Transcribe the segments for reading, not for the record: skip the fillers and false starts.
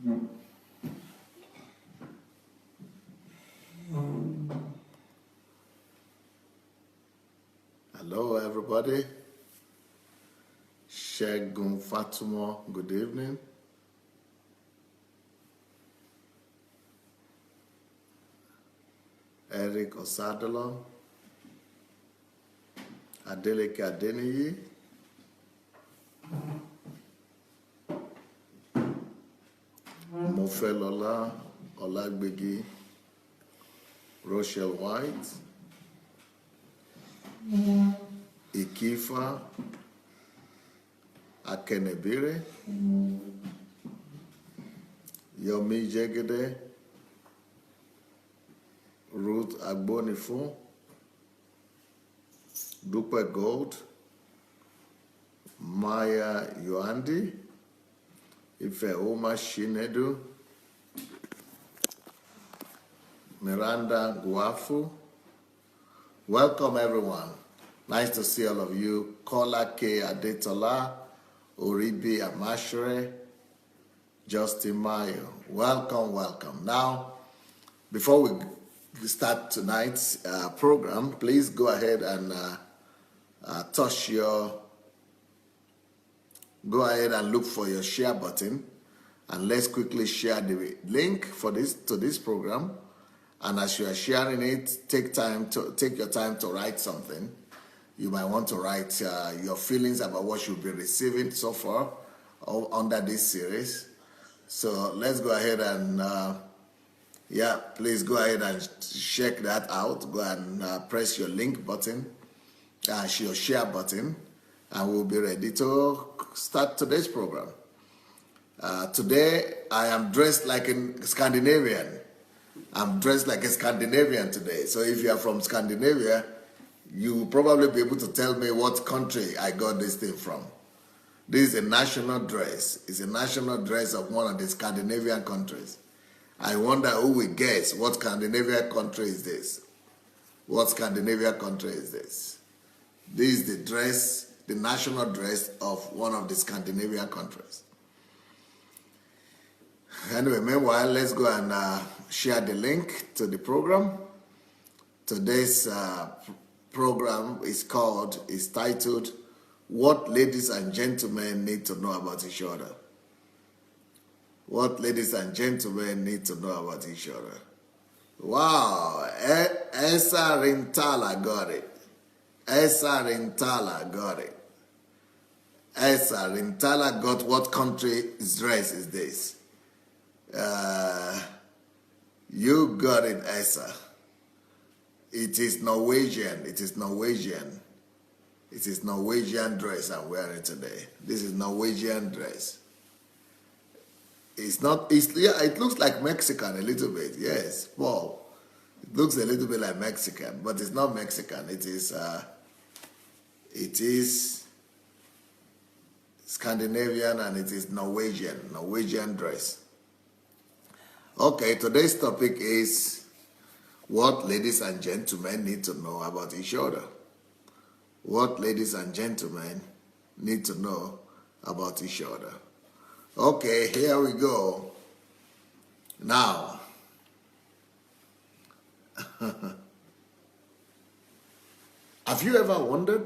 Hello, everybody. Shegun Fatumo, good evening. Eric Osadolo, Adelaja Adeniyi, Mofelola Olagbegi, Rochelle White, Ikifa Akenebire, Yomi Jegede, Ruth Agbonifun, Dupe Gold, Maya Yoandi, Ifeoma Shinedu, Miranda Guafu. Welcome, everyone. Nice to see all of you. Kola K. Adetola, Oribi Amashere, Justin Mayo. Welcome, welcome. Now, before we start tonight's program, please go ahead and go ahead and look for your share button, and let's quickly share the link for this program. And as you are sharing it, take your time to write something. You might want to write your feelings about what you'll be receiving so far under this series. So let's go ahead and please go ahead and check that out. Go and press your link button, your share button, and we'll be ready to start today's program. Today, I am dressed like a Scandinavian. I'm dressed like a Scandinavian today. So if you are from Scandinavia, you will probably be able to tell me what country I got this thing from. This is a national dress. It's a national dress of one of the Scandinavian countries. I wonder who will guess what Scandinavian country is this? What Scandinavian country is this? This is the dress, the national dress of one of the Scandinavian countries. Anyway, meanwhile, let's go and share the link to the program. Today's program is titled, What Ladies and Gentlemen Need to Know About Each Other. What ladies and gentlemen need to know about each other. Wow, Esa Rintala got it. Esa Rintala got it. Esa Rintala got what country's dress is this? You got it, Esa. It is Norwegian. It is Norwegian. It is Norwegian dress I'm wearing today. This is Norwegian dress. It looks like Mexican a little bit. Yes, Paul. It looks a little bit like Mexican, but it's not Mexican. It is Scandinavian, and it is Norwegian dress. Okay, today's topic is what ladies and gentlemen need to know about each other. What ladies and gentlemen need to know about each other. Okay, here we go. Now, have you ever wondered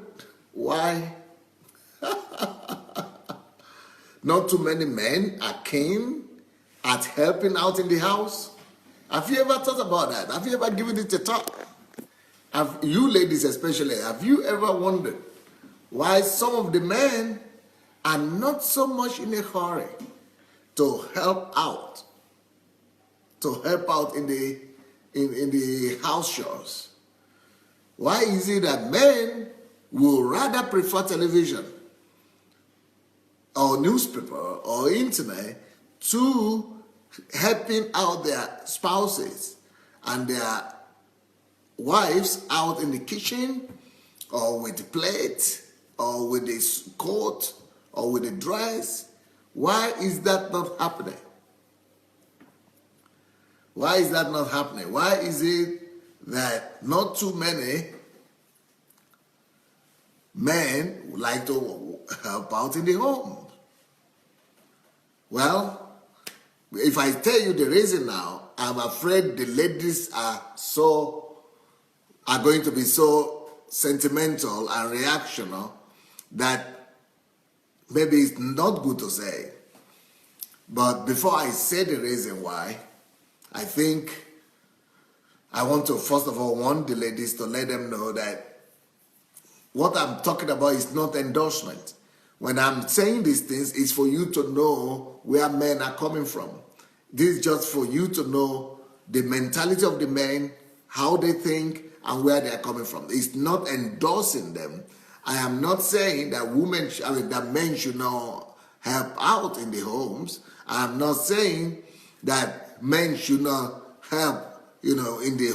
why not too many men are keen at helping out in the house? Have you ever thought about that? Have you ever given it a thought? Have you ladies especially, have you ever wondered why some of the men are not so much in a hurry to help out in the house chores? Why is it that men will rather prefer television or newspaper or internet to helping out their spouses and their wives out in the kitchen, or with the plate, or with the coat, or with the dress? Why is that not happening? Why is that not happening? Why is it that not too many men like to help out in the home? Well, if I tell you the reason now, I'm afraid the ladies are going to be so sentimental and reactional that maybe it's not good to say. But before I say the reason why, I think I want to first of all warn the ladies to let them know that what I'm talking about is not endorsement. When I'm saying these things, it's for you to know where men are coming from. This is just for you to know the mentality of the men, how they think, and where they are coming from. It's not endorsing them. I am not saying that that men should not help out in the homes. I am not saying that men should not help, in the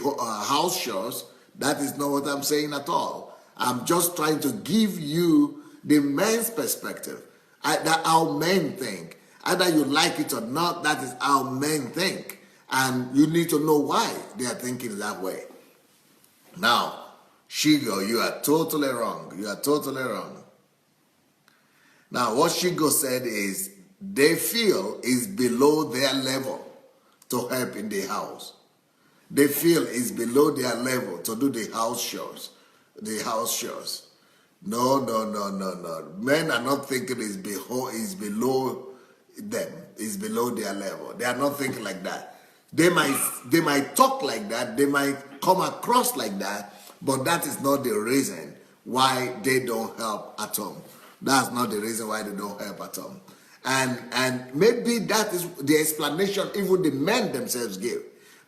house chores. That is not what I'm saying at all. I'm just trying to give you the men's perspective. That how men think. Either you like it or not, that is how men think. And you need to know why they are thinking that way. Now, Shigo, you are totally wrong. You are totally wrong. Now, what Shigo said is they feel is below their level to help in the house. They feel it's below their level to do the house chores. No. Men are not thinking it's below them. It's below their level. They are not thinking like that. They might talk like that. They might come across like that. But that is not the reason why they don't help at home. That's not the reason why they don't help at home. And maybe that is the explanation even the men themselves give.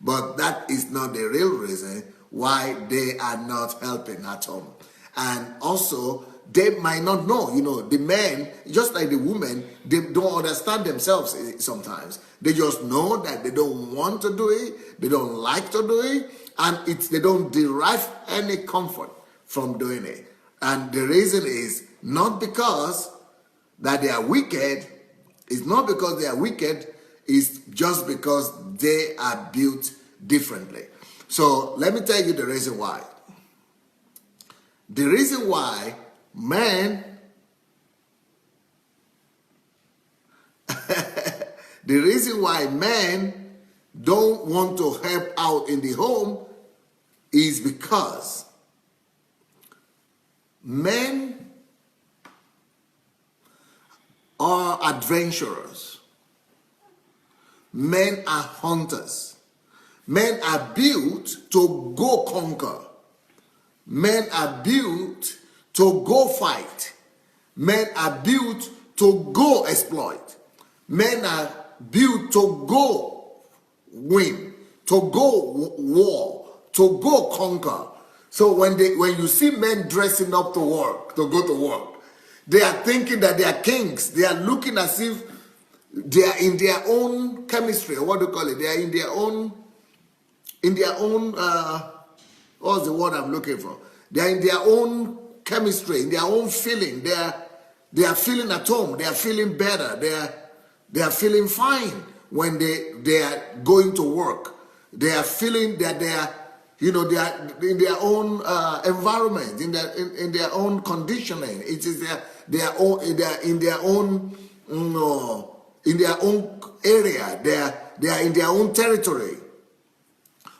But that is not the real reason why they are not helping at home. And also, they might not know, the men, just like the women, they don't understand themselves sometimes. They just know that they don't want to do it, they don't like to do it, and they don't derive any comfort from doing it. And the reason is not because that they are wicked, it's not because they are wicked, it's just because they are built differently. So let me tell you the reason why. The reason why men don't want to help out in the home is because men are adventurers. Men are hunters. Men are built to go conquer. Men are built to go fight. Men are built to go exploit. Men are built to go win, to go war, to go conquer. So when you see men dressing up to go to work, they are thinking that they are kings. They are looking as if they are in their own chemistry, or what do you call it? They are in their own, what's the word I'm looking for? They are in their own chemistry, in their own feeling. They are feeling at home. They are feeling better. They are feeling fine when they are going to work. They are feeling that they are in their own environment, in their own conditioning. It is they are in their own area. They are in their own territory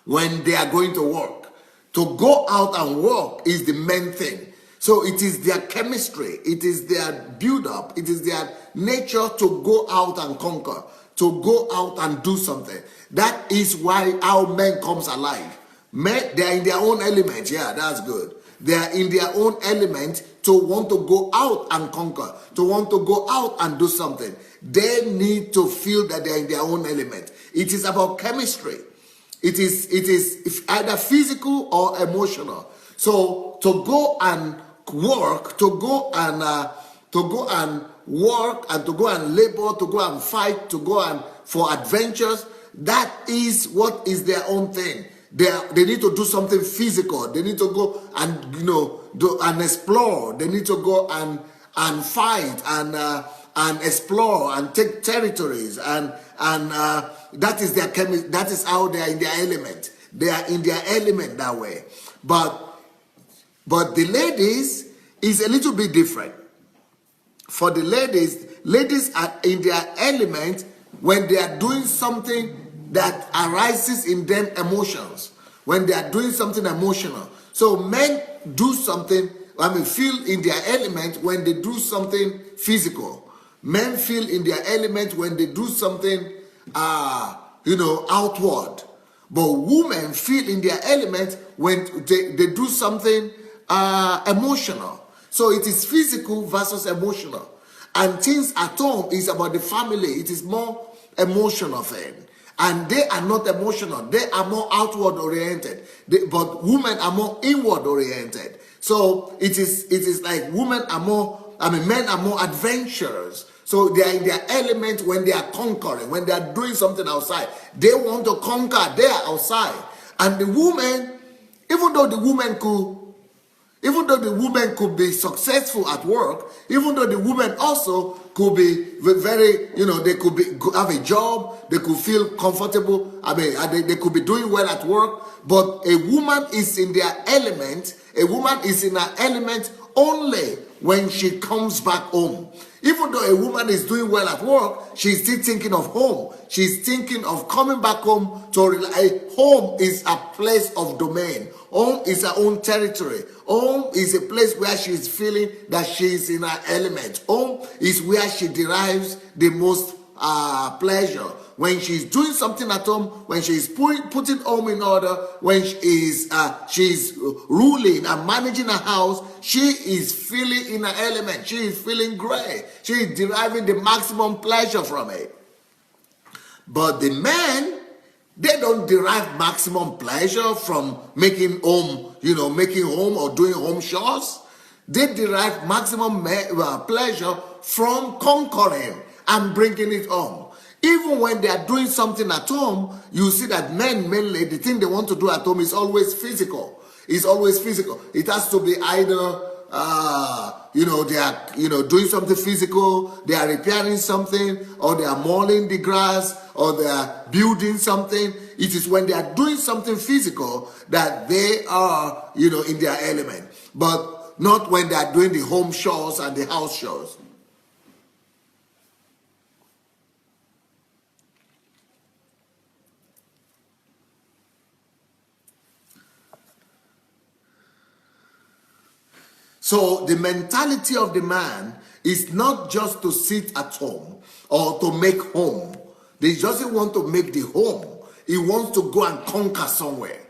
when they are going to work. To go out and work is the main thing. So it is their chemistry, it is their build-up, it is their nature to go out and conquer, to go out and do something. That is why our men comes alive. Men, they are in their own element. Yeah, that's good. They are in their own element to want to go out and conquer, to want to go out and do something. They need to feel that they are in their own element. It is about chemistry. It is either physical or emotional. So to go and work, to go and work, and to go and labor, to go and fight, to go and for adventures, that is what is their own thing. They need to do something physical. They need to go and do and explore. They need to go and fight and explore and take territories and that is their that is how they are in their element. They are in their element that way. But the ladies is a little bit different. For the ladies are in their element when they are doing something that arises in them emotions, when they are doing something emotional. So men do something, feel in their element when they do something physical. Men feel in their element when they do something, outward. But women feel in their element when they do something emotional. So it is physical versus emotional. And things at home is about the family. It is more emotional thing. And they are not emotional. They are more outward oriented. But women are more inward oriented. So it is like men are more adventurous. So they are in their element when they are conquering, when they are doing something outside. They want to conquer. They are outside. And the woman, even though the woman could be successful at work, even though the woman also could be very, they could have a job, they could feel comfortable, they could be doing well at work, but a woman is in their element, a woman is in her element only when she comes back home. Even though a woman is doing well at work, she's still thinking of home. She's thinking of coming back home to rely. Home is a place of domain. Home is her own territory. Home is a place where she's feeling that she's in her element. Home is where she derives the most pleasure. When she's doing something at home, when she's putting home in order, when she's ruling and managing a house, she is feeling in her element. She is feeling great. She is deriving the maximum pleasure from it. But the men, they don't derive maximum pleasure from making home or doing home chores. They derive maximum pleasure from conquering and bringing it home. Even when they are doing something at home, you see that men mainly, the thing they want to do at home is always physical. It's always physical. It has to be either, they are, doing something physical, they are repairing something, or they are mowing the grass, or they are building something. It is when they are doing something physical that they are, in their element. But not when they are doing the home chores and the house chores. So the mentality of the man is not just to sit at home or to make home. He doesn't want to make the home. He wants to go and conquer somewhere.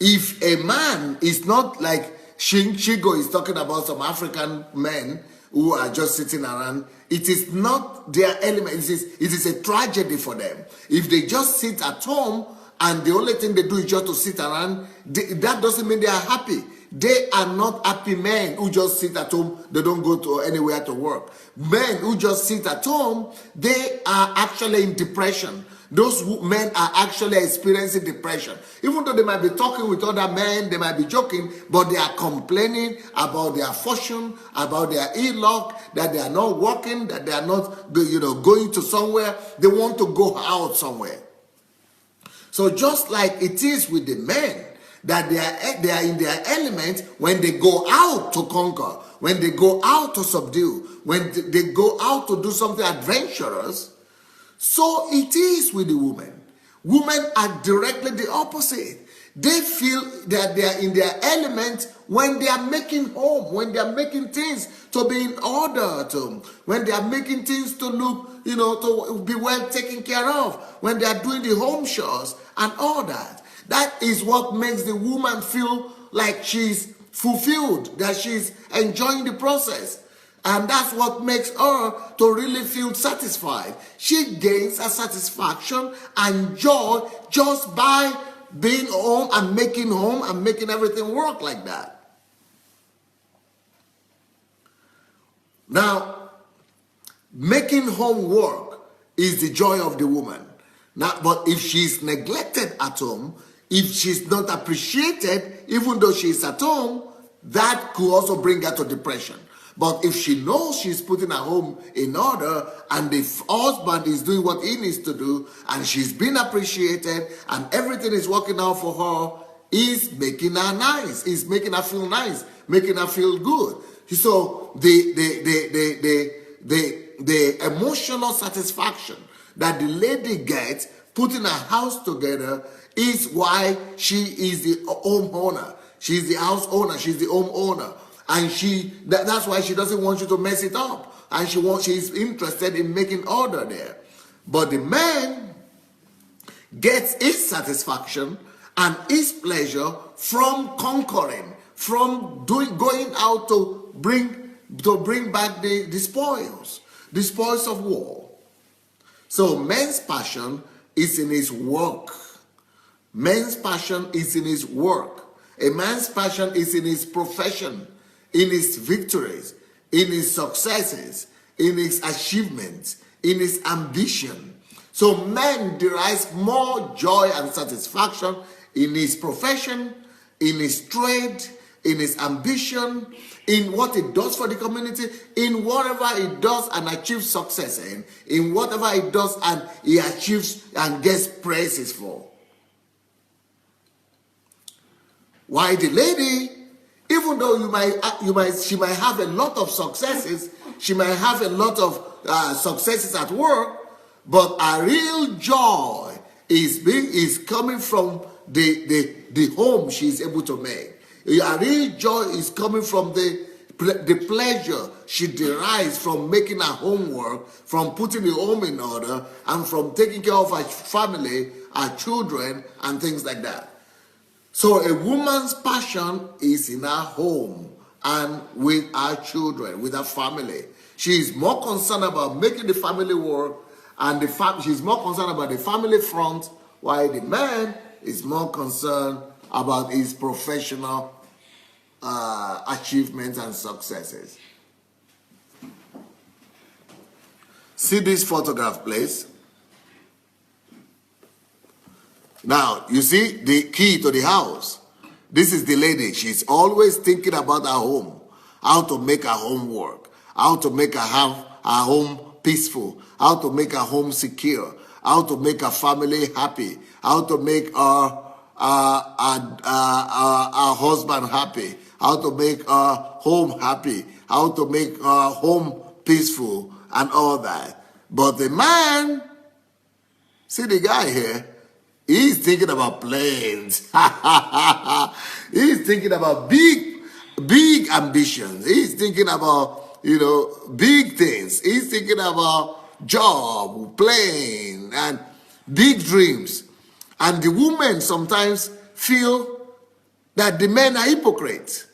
If a man is not like Shinchigo is talking about some African men who are just sitting around, it is not their element. It is a tragedy for them. If they just sit at home and the only thing they do is just to sit around, that doesn't mean they are happy. They are not happy men who just sit at home. They don't go to anywhere to work. Men who just sit at home, they are actually in depression. Those men are actually experiencing depression. Even though they might be talking with other men, they might be joking, but they are complaining about their fortune, about their ill-luck, that they are not working, that they are not going to somewhere. They want to go out somewhere. So just like it is with the men, that they are in their element when they go out to conquer, when they go out to subdue, when they go out to do something adventurous. So it is with the women. Women are directly the opposite. They feel that they are in their element when they are making home, when they are making things to be in order, when they are making things to look, to be well taken care of, when they are doing the home chores and all that. That is what makes the woman feel like she's fulfilled, that she's enjoying the process. And that's what makes her to really feel satisfied. She gains a satisfaction and joy just by being home and making everything work like that. Now, making home work is the joy of the woman. Now, but if she's neglected at home, if she's not appreciated, even though she's at home, that could also bring her to depression. But if she knows she's putting her home in order and the husband is doing what he needs to do and she's been appreciated and everything is working out for her, he's making her nice. He's making her feel nice, making her feel good. So the emotional satisfaction that the lady gets putting her house together is why she is the homeowner. She's the house owner. She's the home owner. And that's why she doesn't want you to mess it up. And she's interested in making order there. But the man gets his satisfaction and his pleasure from conquering, from going out to bring back the spoils of war. So man's passion is in his work. Man's passion is in his work. A man's passion is in his profession, in his victories, in his successes, in his achievements, in his ambition. So man derives more joy and satisfaction in his profession, in his trade, in his ambition, in what he does for the community, in whatever he does and achieves success in whatever he does and he achieves and gets praises for. Why the lady, even though she might have a lot of successes, she might have a lot of successes at work, but her real joy is coming from the home she is able to make. Her real joy is coming from the pleasure she derives from making her homework, from putting the home in order, and from taking care of her family, her children, and things like that. So a woman's passion is in her home and with her children, with her family. She is more concerned about making the family work, and she's more concerned about the family front, while the man is more concerned about his professional achievements and successes. See this photograph, please. Now, you see the key to the house. This is the lady. She's always thinking about her home, how to make her home work, how to make her home peaceful, how to make her home secure, how to make her family happy, how to make her husband happy, how to make her home happy, how to make her home peaceful, and all that. But the man, see the guy here, he's thinking about planes. He's thinking about big ambitions. He's thinking about, big things. He's thinking about job, plane, and big dreams. And the women sometimes feel that the men are hypocrites.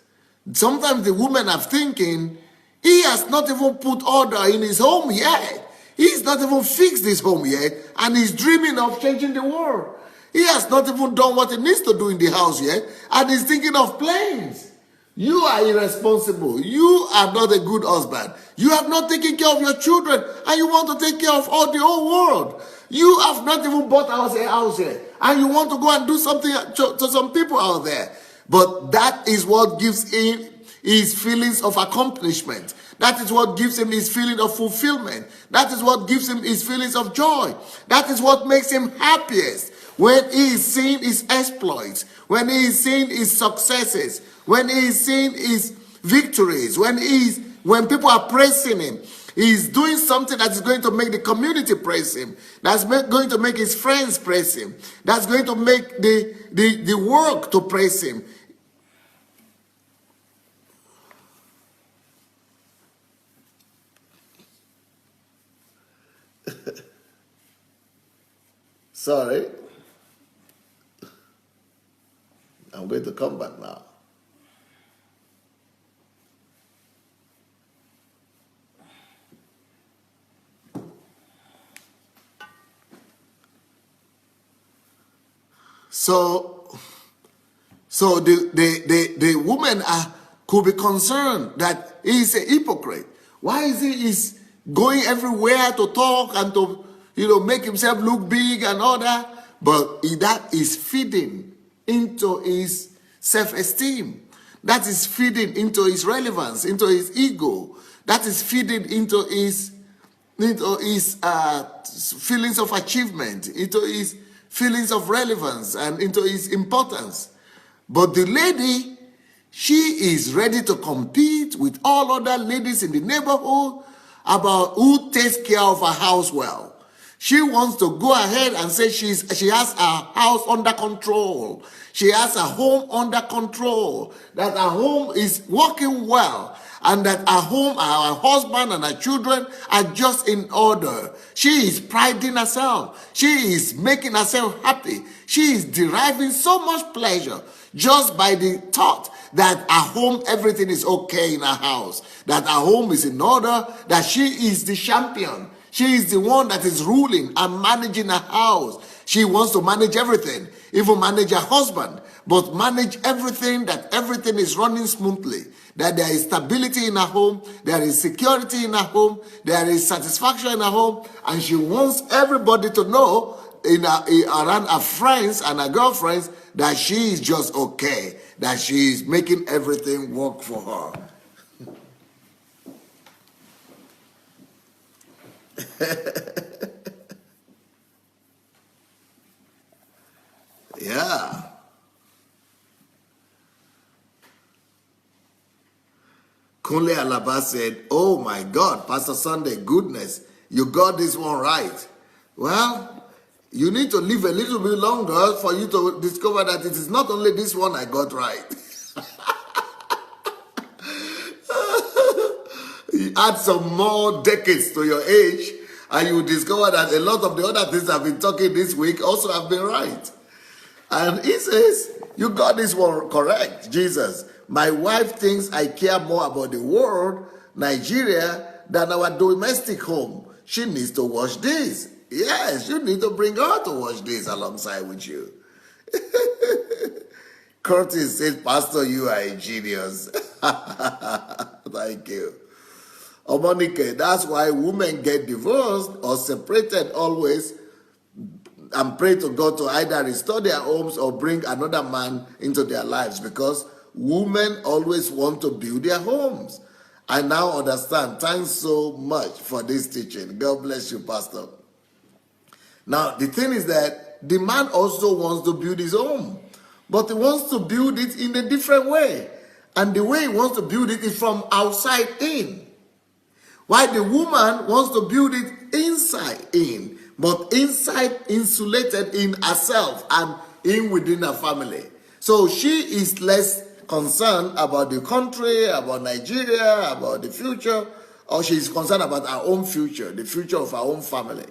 Sometimes the women are thinking, he has not even put order in his home yet. He's not even fixed his home yet, and he's dreaming of changing the world. He has not even done what he needs to do in the house yet, and he's thinking of planes. You are irresponsible. You are not a good husband. You have not taken care of your children, and you want to take care of all the whole world. You have not even bought a house yet, and you want to go and do something to some people out there. But that is what gives him his feelings of accomplishment. That is what gives him his feeling of fulfillment. That is what gives him his feelings of joy. That is what makes him happiest. When he is seeing his exploits, when he is seeing his successes, when he is seeing his victories, when people are praising him, he is doing something that is going to make the community praise him. That's going to make his friends praise him. That's going to make the work to praise him. Sorry. I'm going to come back now. So the woman could be concerned that he is a hypocrite. Why is he going everywhere to talk and to make himself look big and all that? But that is feeding into his self-esteem. That is feeding into his relevance, into his ego. That is feeding into his feelings of achievement, into his feelings of relevance, and into his importance. But the lady, she is ready to compete with all other ladies in the neighborhood about who takes care of her house well. She wants to go ahead and say she has her house under control. She has her home under control. That her home is working well. And that her home, her husband and her children are just in order. She is priding herself. She is making herself happy. She is deriving so much pleasure just by the thought that her home, everything is okay in her house. That her home is in order. That she is the champion. She is the one that is ruling and managing her house. She wants to manage everything, even manage her husband, but manage everything, that everything is running smoothly, that there is stability in her home, there is security in her home, there is satisfaction in her home, and she wants everybody to know around her friends and her girlfriends that she is just okay, that she is making everything work for her. Yeah. Kunle Alaba said, oh my God, Pastor Sunday, goodness, you got this one right. Well, you need to live a little bit longer for you to discover that it is not only this one I got right. You add some more decades to your age, and you discover that a lot of the other things I've been talking this week also have been right. And he says, you got this one correct, Jesus. My wife thinks I care more about the world, Nigeria, than our domestic home. She needs to wash this. Yes, you need to bring her to wash this alongside with you. Curtis says, Pastor, you are a genius. Thank you. Omonike, that's why women get divorced or separated always, and pray to God to either restore their homes or bring another man into their lives, because women always want to build their homes. I now understand. Thanks so much for this teaching. God bless you, Pastor. Now, the thing is that the man also wants to build his home, but he wants to build it in a different way. And the way he wants to build it is from outside in. While the woman wants to build it inside in, but inside insulated in herself and in within her family. So she is less concerned about the country, about Nigeria, about the future, or she is concerned about her own future, the future of her own family.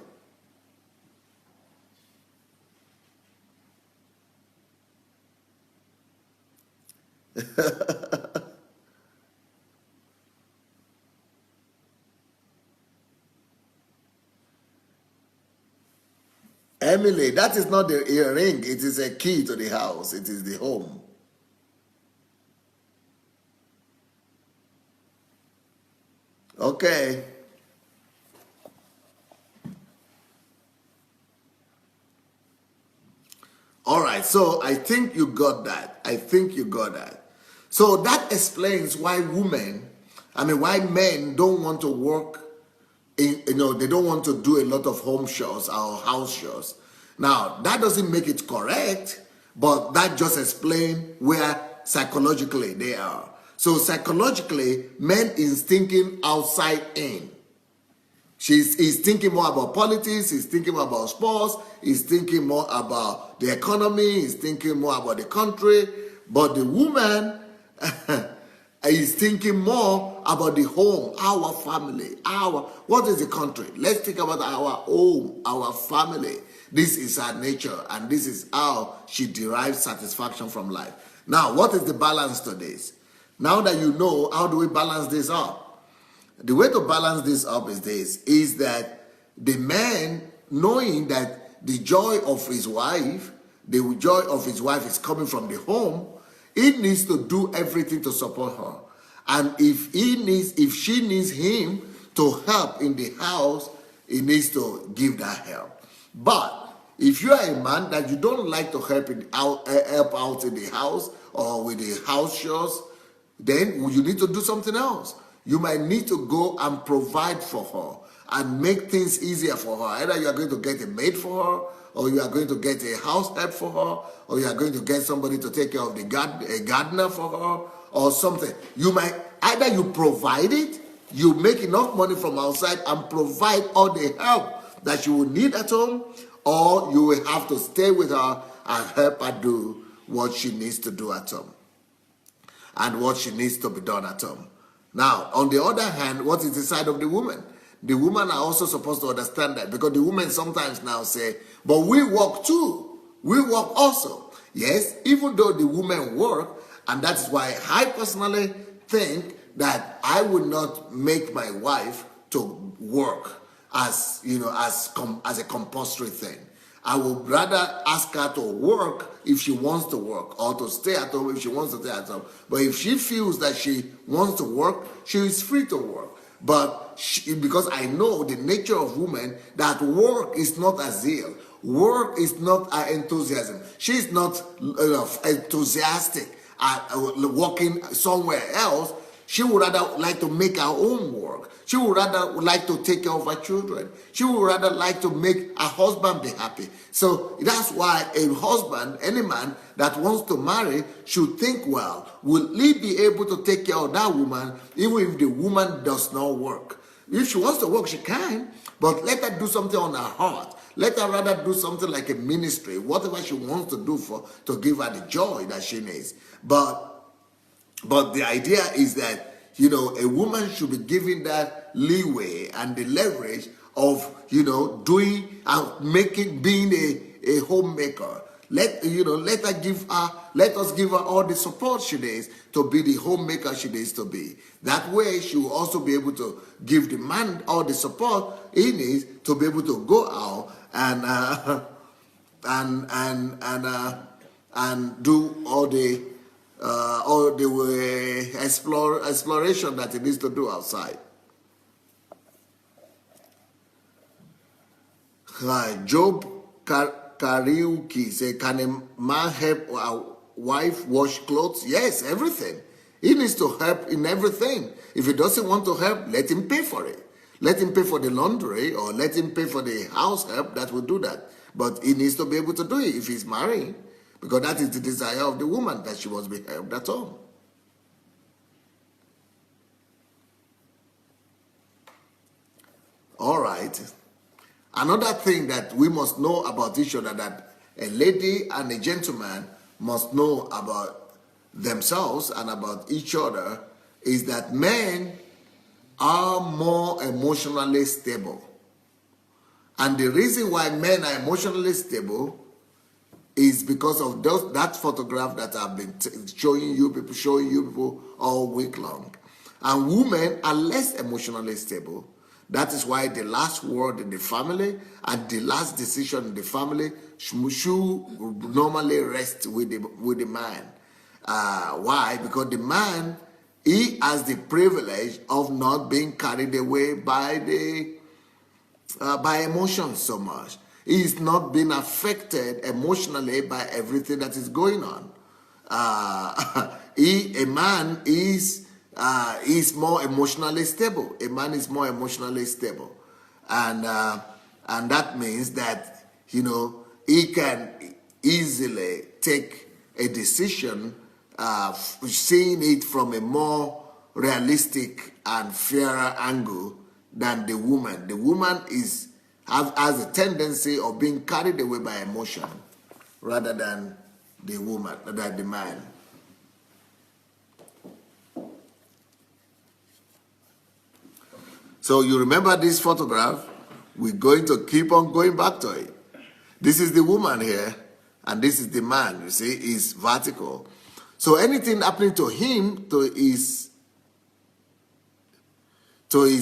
Emily, that is not the earring. It is a key to the house. It is the home. Okay. All right. So I think you got that. I think you got that. So that explains why why men don't want to work. They don't want to do a lot of home chores or house chores. Now, that doesn't make it correct, but that just explains where psychologically they are. So psychologically, men is thinking outside in. He's thinking more about politics, he's thinking more about sports, he's thinking more about the economy, he's thinking more about the country. But the woman is thinking more about the home, our family, what is the country? Let's think about our home, our family. This is her nature, and this is how she derives satisfaction from life. Now, what is the balance to this? Now that you know, how do we balance this up? The way to balance this up is that the man, knowing that the joy of his wife is coming from the home, he needs to do everything to support her. And if she needs him to help in the house, he needs to give that help. But if you are a man that you don't like to help out in the house or with the house chores, then you need to do something else. You might need to go and provide for her and make things easier for her. Either you are going to get a maid for her, or you are going to get a house help for her, or you are going to get somebody to take care of a gardener for her, or something. Either you provide it, you make enough money from outside and provide all the help that she will need at home, or you will have to stay with her and help her do what she needs to do at home and what she needs to be done at home. Now, on the other hand, what is the side of the woman? The women are also supposed to understand that, because the women sometimes now say, but we work too. We work also. Yes, even though the women work, and that's why I personally think that I would not make my wife to work as, as a compulsory thing. I would rather ask her to work if she wants to work, or to stay at home if she wants to stay at home. But if she feels that she wants to work, she is free to work. But because I know the nature of women, that work is not a zeal. Work is not an enthusiasm. She's not enthusiastic at working somewhere else. She would rather like to make her own work. She would rather like to take care of her children. She would rather like to make her husband be happy. So that's why a husband, any man that wants to marry, should think, well, will he be able to take care of that woman even if the woman does not work? If she wants to work, she can, but let her do something on her heart. Let her rather do something like a ministry, whatever she wants to do to give her the joy that she needs. But the idea is that, a woman should be given that leeway and the leverage of, doing and being a homemaker. Let us give her all the support she needs to be the homemaker she needs to be. That way, she will also be able to give the man all the support he needs to be able to go out and do all the exploration that he needs to do outside. Job Kariuki say, can a man help a wife wash clothes? Yes, everything. He needs to help in everything. If he doesn't want to help, let him pay for it. Let him pay for the laundry, or let him pay for the house help that will do that. But he needs to be able to do it if he's married, because that is the desire of the woman, that she must be helped at home. All right. Another thing that we must know about each other, that a lady and a gentleman must know about themselves and about each other, is that men are more emotionally stable. And the reason why men are emotionally stable is because of that photograph that I've been showing you people all week long. And women are less emotionally stable. That is why the last word in the family and the last decision in the family should normally rest with the man. Why? Because the man, he has the privilege of not being carried away by emotions so much. He is not being affected emotionally by everything that is going on. A man is more emotionally stable. A man is more emotionally stable, and that means that he can easily take a decision, seeing it from a more realistic and fairer angle than the woman. The woman has a tendency of being carried away by emotion rather than the man. So you remember this photograph? We're going to keep on going back to it. This is the woman here, and this is the man. You see, is vertical. So anything happening to him, to his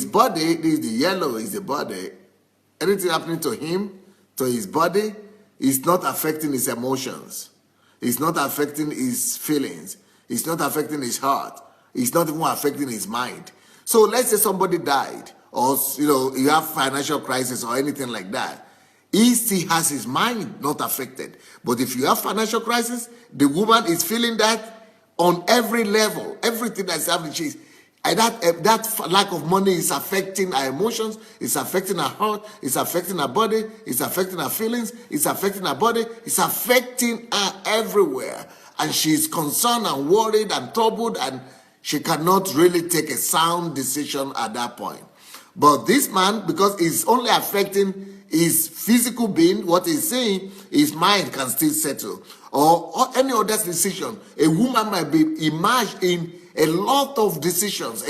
body, this is the yellow is the body. Anything happening to him, to his body, is not affecting his emotions. It's not affecting his feelings. It's not affecting his heart. It's not even affecting his mind. So let's say somebody died, or you have financial crisis or anything like that. He still has his mind not affected. But if you have financial crisis, the woman is feeling that on every level. Everything that's happening, that lack of money is affecting her emotions, it's affecting her heart, it's affecting her body, it's affecting her feelings, it's affecting her body, it's affecting her everywhere. And she's concerned and worried and troubled, and she cannot really take a sound decision at that point. But this man, because it's only affecting his physical being, what he's saying, his mind can still settle. Or any other decision. A woman might be immersed in a lot of decisions,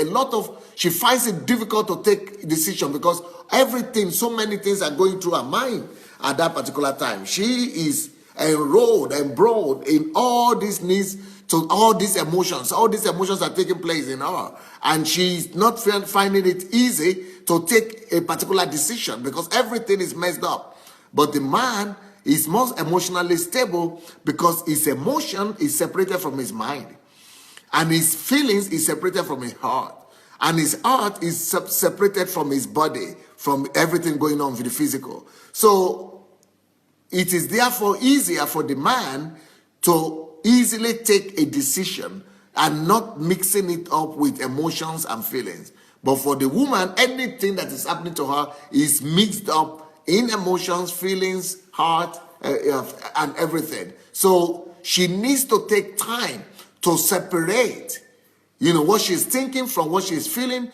she finds it difficult to take a decision because so many things are going through her mind at that particular time. She is enrolled, embroiled in all these needs, to all these emotions. All these emotions are taking place in her. And she's not finding it easy to take a particular decision because everything is messed up. But the man is most emotionally stable because his emotion is separated from his mind. And his feelings is separated from his heart. And his heart is separated from his body, from everything going on with the physical. So it is therefore easier for the man to easily take a decision and not mixing it up with emotions and feelings. But for the woman, anything that is happening to her is mixed up in emotions, feelings, heart, and everything. So she needs to take time to separate, what she's thinking from what she's feeling,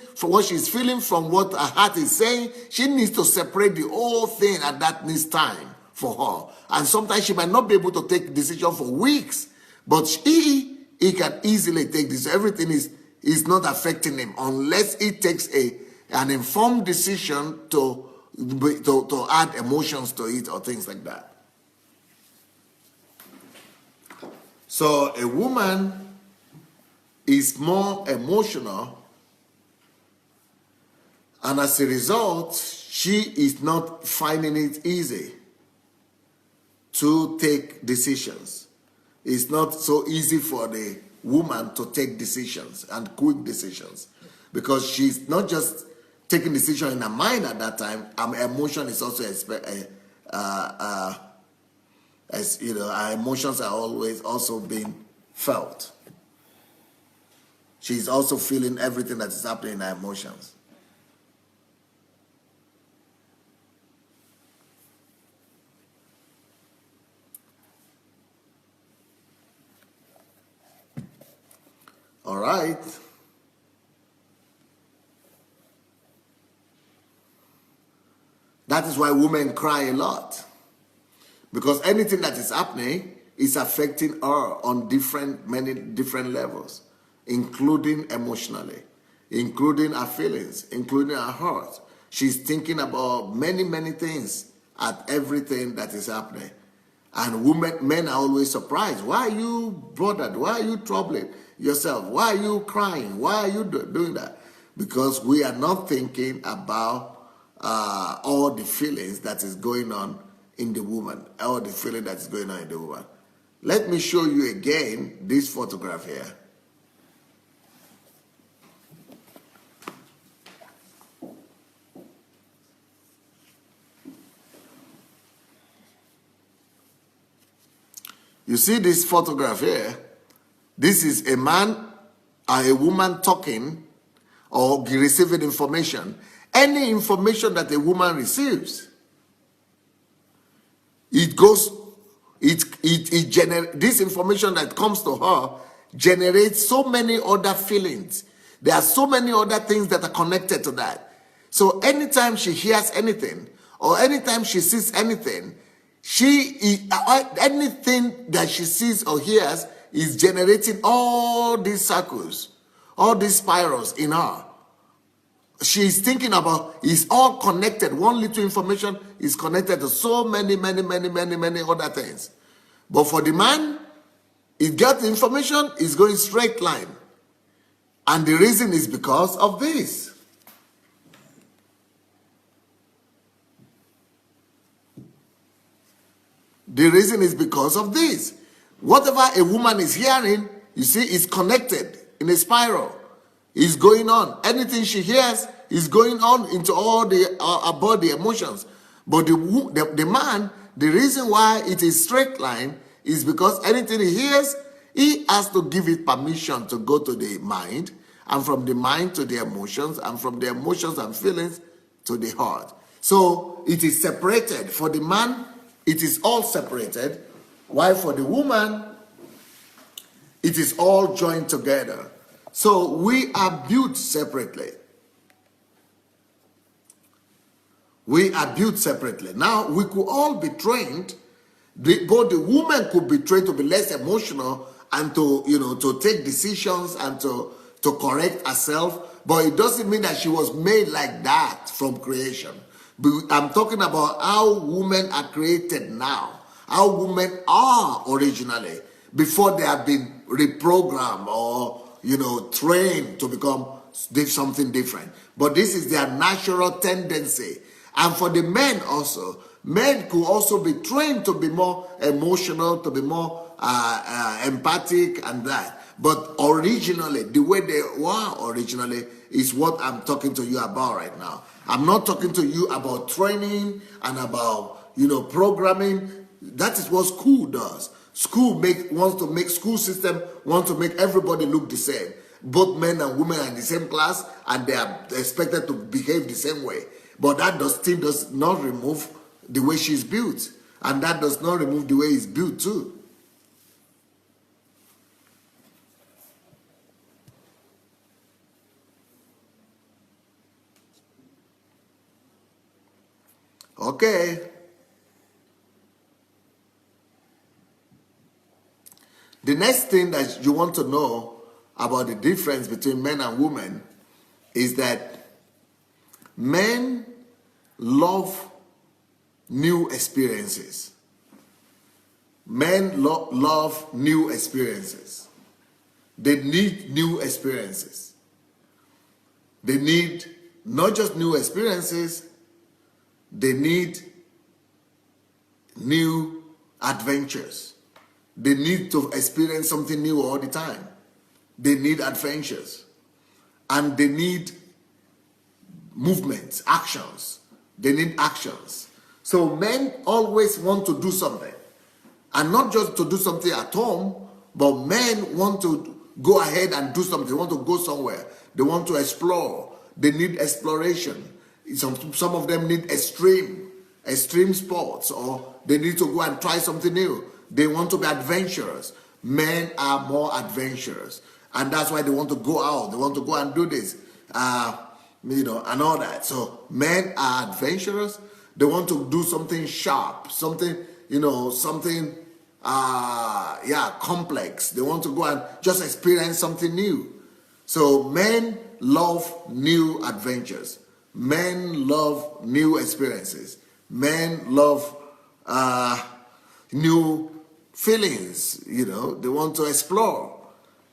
from what her heart is saying. She needs to separate the whole thing, and that needs time for her. And sometimes she might not be able to take a decision for weeks, but he can easily take this. Everything is not affecting him unless he takes an informed decision to add emotions to it or things like that. So a woman is more emotional, and as a result, she is not finding it easy to take decisions. It's not so easy for the woman to take decisions and quick decisions because she's not just taking decision in her mind at that time. Emotion is also our emotions are always also being felt. She's also feeling everything that is happening in her emotions. All right. That is why women cry a lot. Because anything that is happening is affecting her on many different levels, including emotionally, including her feelings, including her heart. She's thinking about many, many things at everything that is happening. And men are always surprised. Why are you bothered? Why are you troubling yourself? Why are you crying? Why are you doing that? Because we are not thinking about all the feelings that is going on in the woman, all the feeling that is going on in the woman. Let me show you again this photograph here. You see this photograph here? This is a man or a woman talking or receiving information. Any information that a woman receives, this information that comes to her generates so many other feelings. There are so many other things that are connected to that. So anytime she hears anything or anytime she sees anything, anything that she sees or hears is generating all these circles, all these spirals in her. She's thinking about, it's all connected. One little information is connected to so many other things. But for the man, he got the information, it's going straight line. And the reason is because of this. The reason is because of this. Whatever a woman is hearing, you see, is connected in a spiral. It's going on. Anything she hears is going on into all her body emotions. But the man, the reason why it is straight line is because anything he hears, he has to give it permission to go to the mind, and from the mind to the emotions, and from the emotions and feelings to the heart. So it is separated. For the man, it is all separated, while for the woman, it is all joined together. So we are built separately. We are built separately. Now, we could all be trained. Both the woman could be trained to be less emotional and to, to take decisions and to correct herself. But it doesn't mean that she was made like that from creation. But I'm talking about how women are created now. How women are originally before they have been reprogrammed or, trained to become something different. But this is their natural tendency. And for the men also, men could also be trained to be more emotional, to be more empathic and that. But originally, the way they were originally is what I'm talking to you about right now. I'm not talking to you about training and about, programming. That is what school does. School school system wants to make everybody look the same. Both men and women are in the same class and they are expected to behave the same way. But that still does not remove the way she's built. And that does not remove the way he's built too. Okay. The next thing that you want to know about the difference between men and women is that men love new experiences. Men love new experiences. They need new experiences. They need not just new experiences, they need new adventures. They need to experience something new all the time. They need adventures. And they need movements, actions. They need actions. So men always want to do something. And not just to do something at home, but men want to go ahead and do something. They want to go somewhere. They want to explore. They need exploration. Some of them need extreme sports, or they need to go and try something new. They want to be adventurous. Men are more adventurous. And that's why they want to go out. They want to go and do this, and all that. So men are adventurous. They want to do something sharp, something complex. They want to go and just experience something new. So men love new adventures. Men love new experiences. Men love new feelings, they want to explore.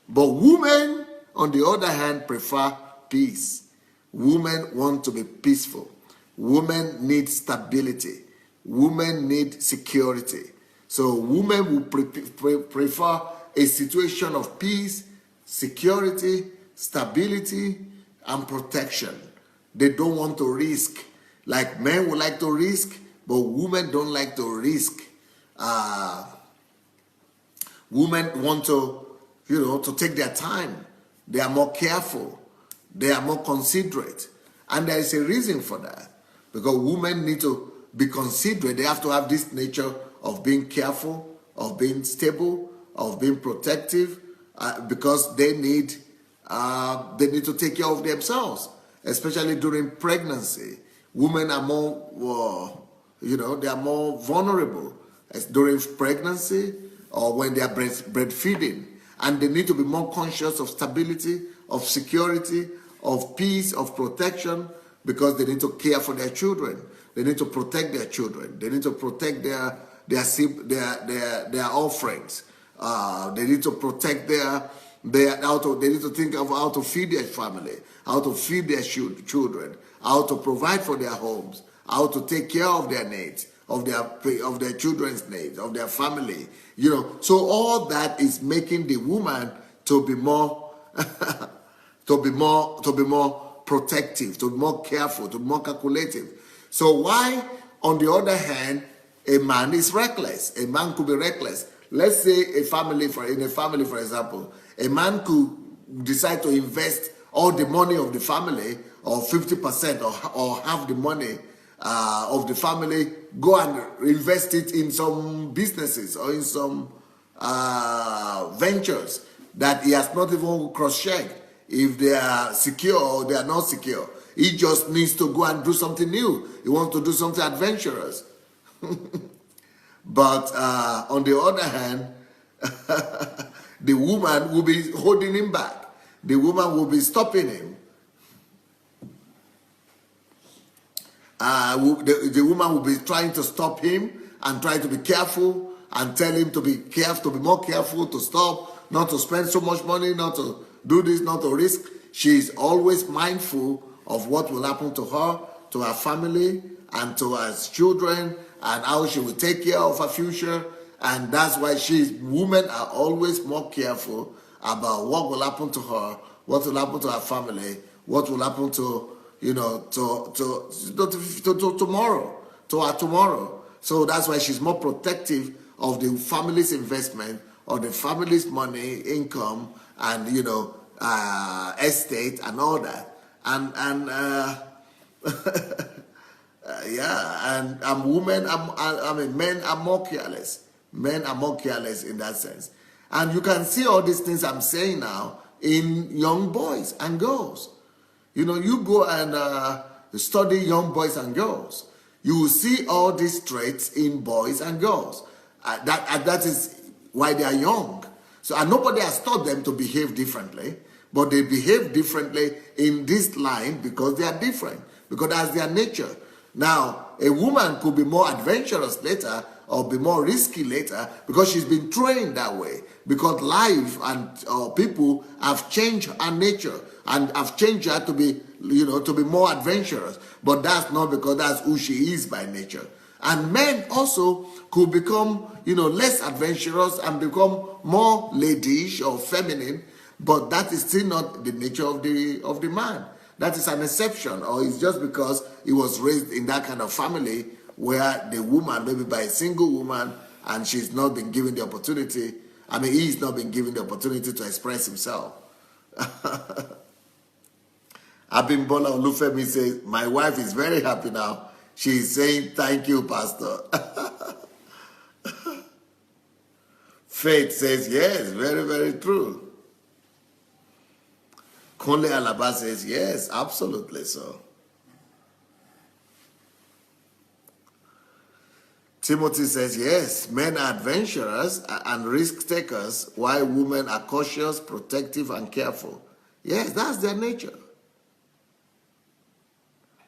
But women, on the other hand, prefer peace. Women want to be peaceful. Women need stability. Women need security. So women will prefer a situation of peace, security, stability, and protection. They don't want to risk. Like men would like to risk, but women don't like to risk. Women want to, to take their time. They are more careful. They are more considerate. And there is a reason for that. Because women need to be considerate. They have to have this nature of being careful, of being stable, of being protective, because they need to take care of themselves, especially during pregnancy. Women are more, they are more vulnerable during pregnancy or when they are breastfeeding. And they need to be more conscious of stability, of security, of peace, of protection, because they need to care for their children. They need to protect their children. They need to protect their offerings. They need to protect they need to think of how to feed their family, how to feed their children, how to provide for their homes, how to take care of their needs, of their children's needs, of their family. So all that is making the woman to be more to be more protective, to be more careful, to be more calculative. So why, on the other hand, a man is reckless? A man could be reckless. Let's say in a family, for example, a man could decide to invest all the money of the family, or 50% or half the money of the family, go and invest it in some businesses or in some ventures that he has not even cross-checked if they are secure or they are not secure. He just needs to go and do something new. He wants to do something adventurous. But on the other hand, the woman will be holding him back. The woman will be stopping him. The woman will be trying to stop him and try to be careful and tell him to be careful, to be more careful, to stop, not to spend so much money, not to do this, not to risk. She is always mindful of what will happen to her family, and to her children, and how she will take care of her future. And that's why women are always more careful about what will happen to her, what will happen to her family, what will happen to tomorrow, to her tomorrow. So that's why she's more protective of the family's investment, or the family's money, income, and estate and all that. And men are more careless. Men are more careless in that sense. And you can see all these things I'm saying now in young boys and girls. You go and study young boys and girls. You will see all these traits in boys and girls. That is why they are young. So, and nobody has taught them to behave differently, but they behave differently in this line because they are different, because that's their nature. Now, a woman could be more adventurous later or be more risky later because she's been trained that way, because life and people have changed her nature and have changed her to be, to be more adventurous. But that's not because that's who she is by nature. And men also could become, less adventurous and become more ladyish or feminine, but that is still not the nature of the man. That is an exception, or it's just because he was raised in that kind of family where the woman, maybe by a single woman, and she's not been given the opportunity. He's not been given the opportunity to express himself. Abimbola Olufemi says, my wife is very happy now. She's saying, thank you, Pastor. Faith says, yes, very, very true. Conle Alaba says, yes, absolutely so. Timothy says, yes, men are adventurous and risk takers, while women are cautious, protective, and careful. Yes, that's their nature.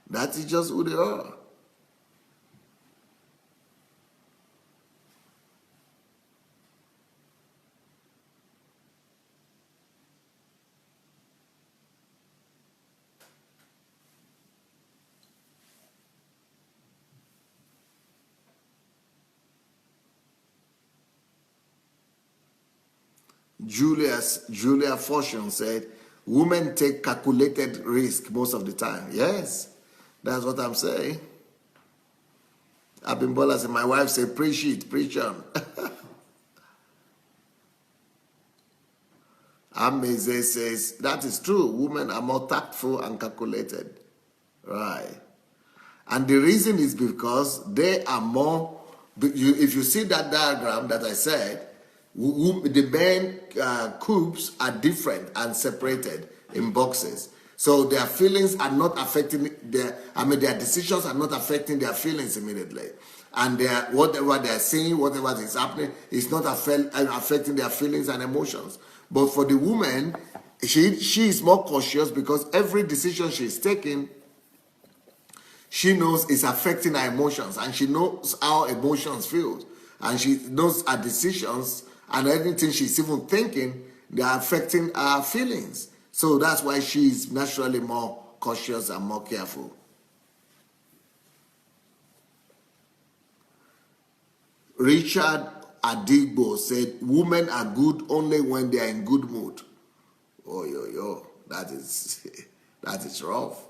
That is just who they are. Julia Fortune said, women take calculated risk most of the time. Yes, that's what I'm saying. Abimbola said, my wife said, preach it, preach on. Ameze says, that is true. Women are more tactful and calculated. Right. And the reason is because they are more, if you see that diagram that I said, the men cubes are different and separated in boxes. So their feelings are not affecting their decisions are not affecting their feelings immediately. And whatever they're seeing, whatever is happening, is not affecting their feelings and emotions. But for the woman, she is more cautious because every decision she's taking, she knows is affecting her emotions, and she knows how emotions feel. And she knows her decisions and anything she's even thinking, they are affecting her feelings. So that's why she's naturally more cautious and more careful. Richard Adigbo said, women are good only when they are in good mood. Oh, that is rough.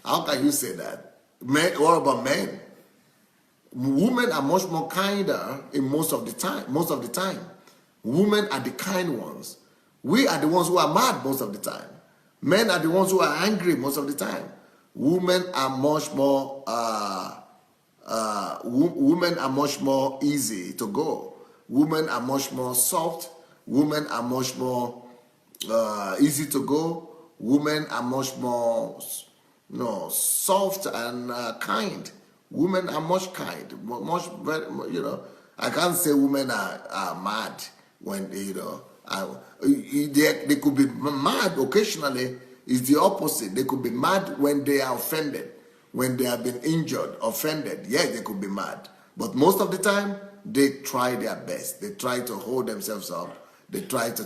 How can you say that? Men, what about men? Women are much more kinder in most of the time. Women are the kind ones. We are the ones who are mad most of the time. Men are the ones who are angry most of the time. Women are much more easy to go. Women are much more soft. Women are much more easy to go. women are much more, soft and kind. Women are much kind, much very, I can't say women are mad when they could be mad occasionally. It's the opposite. They could be mad when they are offended, when they have been injured, offended. Yes, they could be mad, but most of the time they try their best. They try to hold themselves up. They try to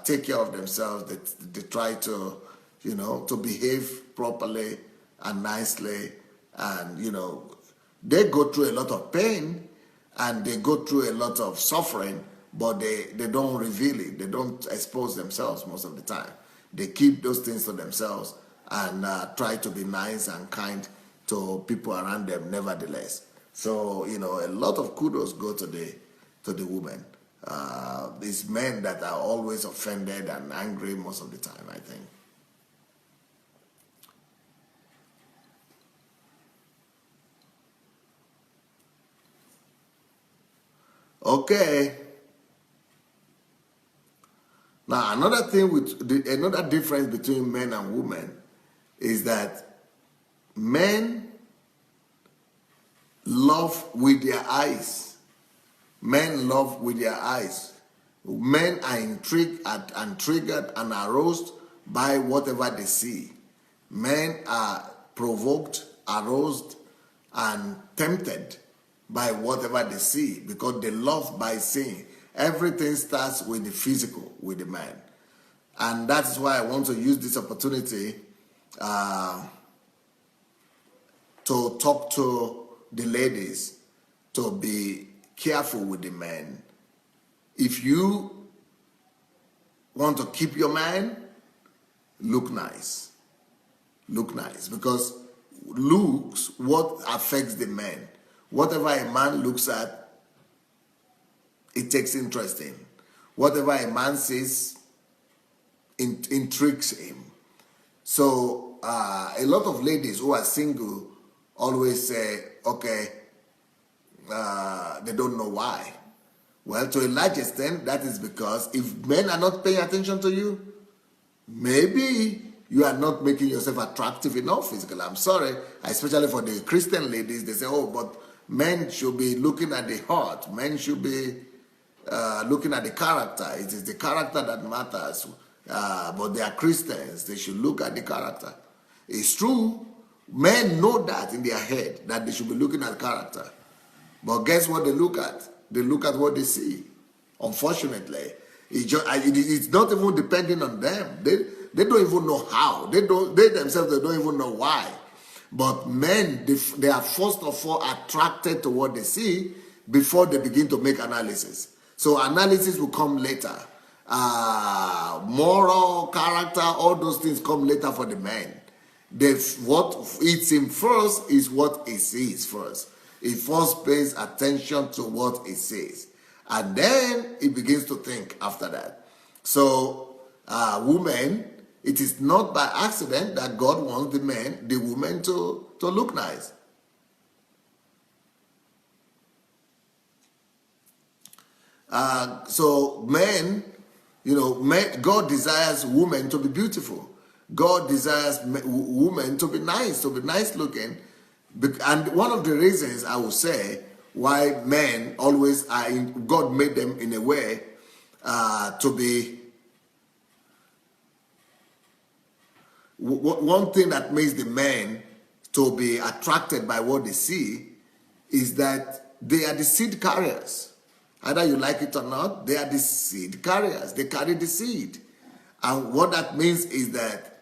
take care of themselves. They try to to behave properly and nicely, and they go through a lot of pain and they go through a lot of suffering, but they don't reveal it. They don't expose themselves most of the time. They keep those things to themselves and try to be nice and kind to people around them nevertheless. So, a lot of kudos go to the women. These men that are always offended and angry most of the time, I think. Okay. Now, another difference between men and women is that men love with their eyes. Men love with their eyes. Men are intrigued and triggered and aroused by whatever they see. Men are provoked, aroused, and tempted by whatever they see because they love by seeing. Everything starts with the physical, with the man. And that's why I want to use this opportunity to talk to the ladies to be careful with the men. If you want to keep your man, look nice. Look nice, because looks what affects the man. Whatever a man looks at, it takes interest in. Whatever a man says, intrigues him. So a lot of ladies who are single always say, okay, they don't know why. Well, to a large extent, that is because if men are not paying attention to you, maybe you are not making yourself attractive enough physically. I'm sorry, especially for the Christian ladies, they say, oh, but men should be looking at the heart. Men should be looking at the character. It is the character that matters. But they are Christians. They should look at the character. It's true. Men know that in their head, that they should be looking at character. But guess what they look at? They look at what they see. Unfortunately, it's not even depending on them. They don't even know how. They themselves, they don't even know why. But men, they are first of all attracted to what they see before they begin to make analysis. So analysis will come later. Moral, character, all those things come later for the men. What eats him first is what he sees first. He first pays attention to what he says. And then he begins to think after that. So, women, it is not by accident that God wants the women to look nice. So men, God desires women to be beautiful. God desires women to be nice looking. And one of the reasons I would say why men always are God made them in a way to be. One thing that makes the men to be attracted by what they see is that they are the seed carriers. Either you like it or not, they are the seed carriers. They carry the seed. And what that means is that,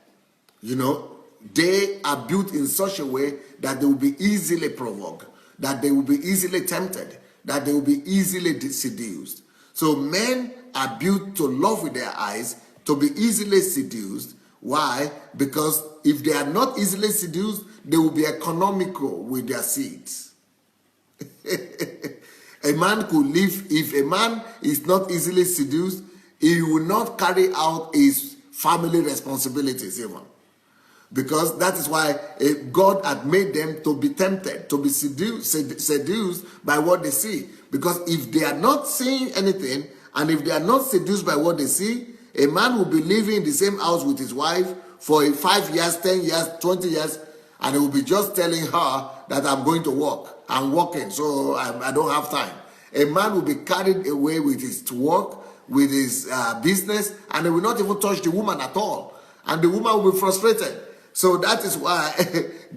they are built in such a way that they will be easily provoked, that they will be easily tempted, that they will be easily seduced. So men are built to love with their eyes, to be easily seduced. Why? Because if they are not easily seduced, they will be economical with their seeds. A man could live, if a man is not easily seduced, he will not carry out his family responsibilities even. Because that is why God had made them to be tempted, to be seduced by what they see. Because if they are not seeing anything, and if they are not seduced by what they see, A man will be living in the same house with his wife for 5 years, 10 years, 20 years, and he will be just telling her that I'm going to work. I'm working, so I don't have time. A man will be carried away with his work, with his business, and he will not even touch the woman at all. And the woman will be frustrated. So that is why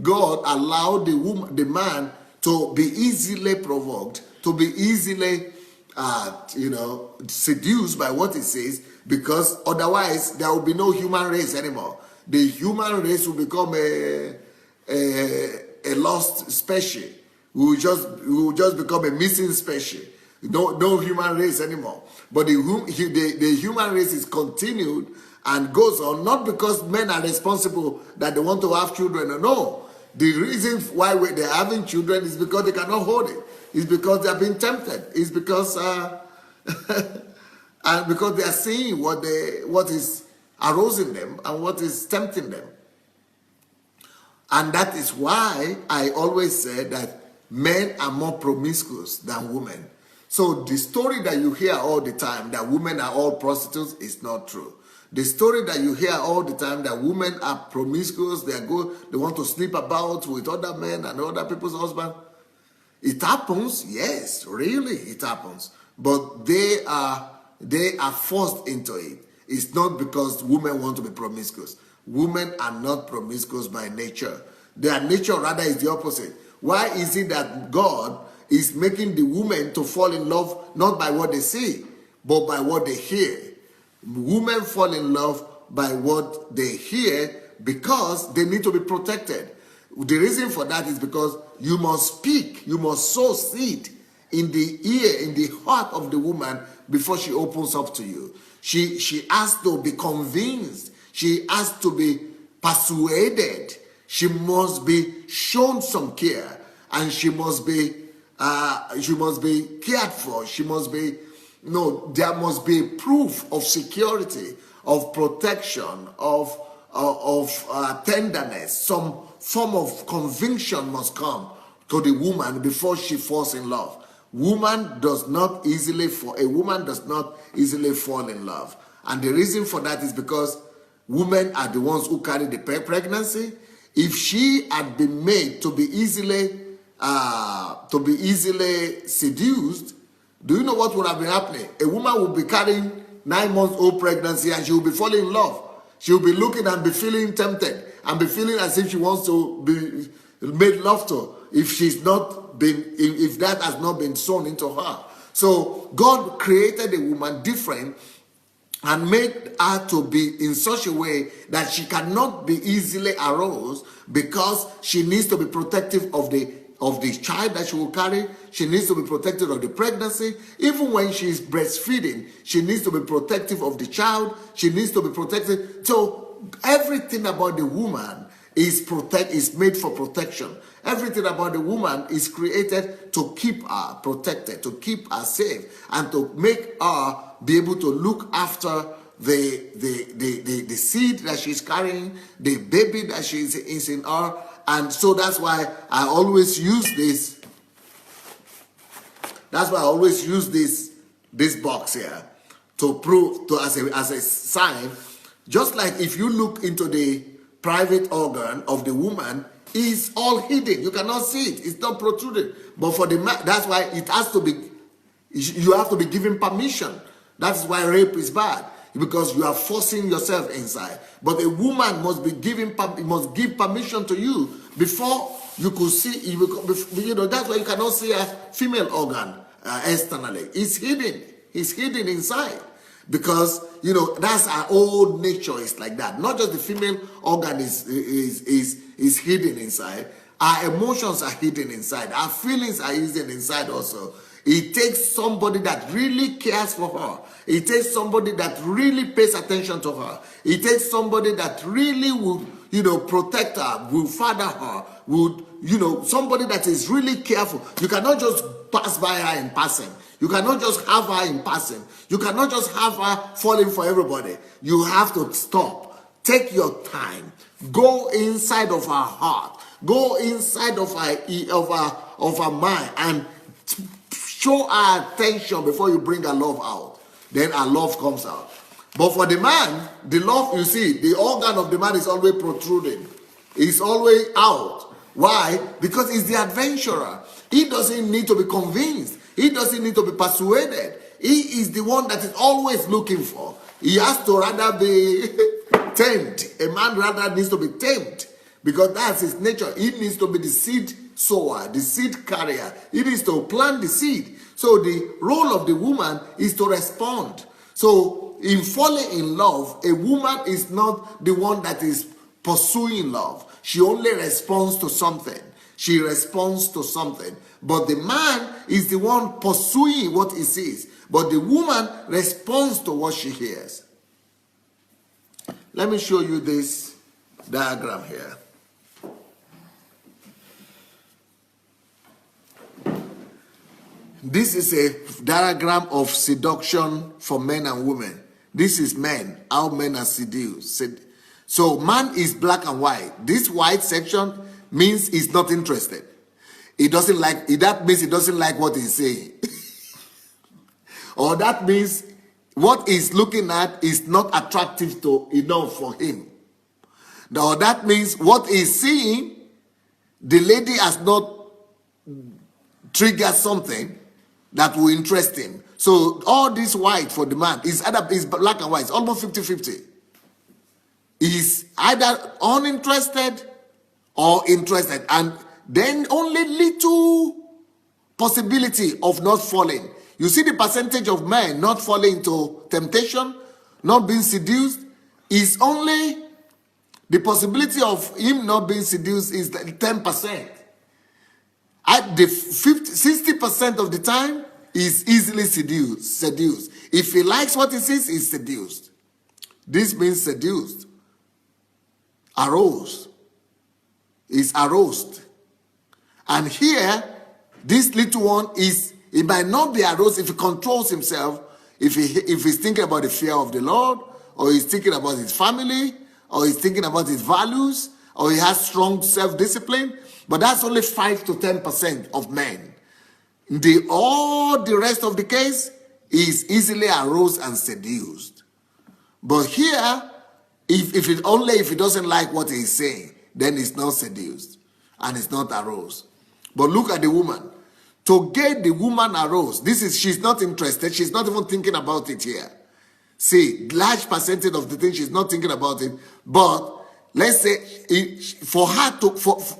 God allowed the man to be easily provoked, to be easily, seduced by what he says, because otherwise there will be no human race anymore. The human race will become a lost species. We will just become a missing species. No human race anymore. But the human race is continued and goes on, not because men are responsible that they want to have children. No. The reason why they're having children is because they cannot hold it. It's because they're being tempted. It's because and because they are seeing what is arousing them and what is tempting them. And that is why I always say that men are more promiscuous than women. So the story that you hear all the time that women are all prostitutes is not true. The story that you hear all the time that women are promiscuous, they want to sleep about with other men and other people's husbands. It happens, yes, really it happens. But they are forced into it. It's not because women want to be promiscuous. Women are not promiscuous by nature. Their nature rather is the opposite. Why is it that God is making the women to fall in love not by what they see, but by what they hear? Women fall in love by what they hear because they need to be protected. The reason for that is because you must speak, you must sow seed in the ear, in the heart of the woman before she opens up to you. She has to be convinced. She has to be persuaded. She must be shown some care, and she must be cared for. There must be proof of security, of protection, of tenderness. Some form of conviction must come to the woman before she falls in love. A woman does not easily fall in love. And the reason for that is because women are the ones who carry the pregnancy. If she had been made to be easily seduced, do you know what would have been happening? A woman would be carrying 9-month-old pregnancy and she will be falling in love. She will be looking and be feeling tempted and be feeling as if she wants to be made love to if that has not been sown into her. So God created a woman different and made her to be in such a way that she cannot be easily aroused because she needs to be protective of the child that she will carry. She needs to be protective of the pregnancy. Even when she is breastfeeding, she needs to be protective of the child. She needs to be protected. So everything about the woman is made for protection. Everything about the woman is created to keep her protected, to keep her safe, and to make her be able to look after the seed that she's carrying, the baby that is in her. And so that's why I always use this. That's why I always use this box here to prove as a sign. Just like if you look into the private organ of the woman, it's all hidden. You cannot see it. It's not protruded. But for the man, that's why it has to be. You have to be given permission. That's why rape is bad, because you are forcing yourself inside. But a woman must give permission to you before you could see. That's why you cannot see a female organ externally. It's hidden. It's hidden inside, because that's our old nature. Is like that. Not just the female organ is hidden inside. Our emotions are hidden inside. Our feelings are hidden inside also. It takes somebody that really cares for her. It takes somebody that really pays attention to her. It takes somebody that really would, protect her, will father her, would, somebody that is really careful. You cannot just pass by her in passing. You cannot just have her in passing. You cannot just have her falling for everybody. You have to stop. Take your time. Go inside of her heart. Go inside of her mind and show her attention before you bring her love out. Then her love comes out. But for the man, the love, you see, the organ of the man is always protruding. It's always out. Why? Because he's the adventurer. He doesn't need to be convinced. He doesn't need to be persuaded. He is the one that is always looking for. He has to rather be tamed. A man rather needs to be tamed because that's his nature. He needs to be the seed sower, the seed carrier. He needs to plant the seed. So the role of the woman is to respond. So in falling in love, a woman is not the one that is pursuing love. She only responds to something. She responds to something. But the man is the one pursuing what he sees. But the woman responds to what she hears. Let me show you this diagram here. This is a diagram of seduction for men and women. This is men, how men are seduced. So man is black and white. This white section means he's not interested. He doesn't like, that means he doesn't like what he's saying. Or that means what he's looking at is not attractive enough for him. Or that means what he's seeing, the lady has not triggered something that will interest him. So all this white for the man is black and white. It's almost 50-50. He's either uninterested or interested. And then only little possibility of not falling. You see the percentage of men not falling into temptation, not being seduced, is only the possibility of him not being seduced is 10%. At the 60% of the time, is easily seduced. If he likes what he sees, he's seduced. This means seduced. Aroused. Is aroused. And here, this little one he might not be aroused if he controls himself, if he's thinking about the fear of the Lord, or he's thinking about his family, or he's thinking about his values, or he has strong self-discipline. But that's only 5 to 10% of men. All the rest of the case is easily aroused and seduced. But here, if he doesn't like what he's saying, then he's not seduced and it's not aroused. But look at the woman. To get the woman aroused, she's not interested. She's not even thinking about it here. See, large percentage of the thing she's not thinking about it. But let's say for her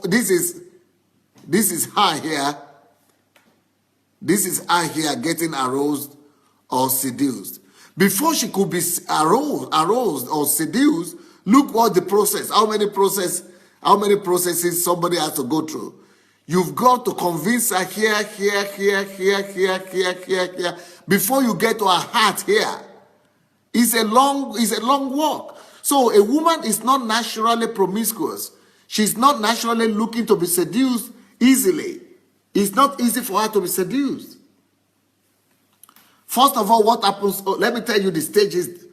this is her here. This is her here getting aroused or seduced. Before she could be aroused or seduced, look what the process, how many processes somebody has to go through. You've got to convince her here, before you get to her heart here. It's a long walk. So a woman is not naturally promiscuous. She's not naturally looking to be seduced easily. It's not easy for her to be seduced. First of all, what happens? Let me tell you the stages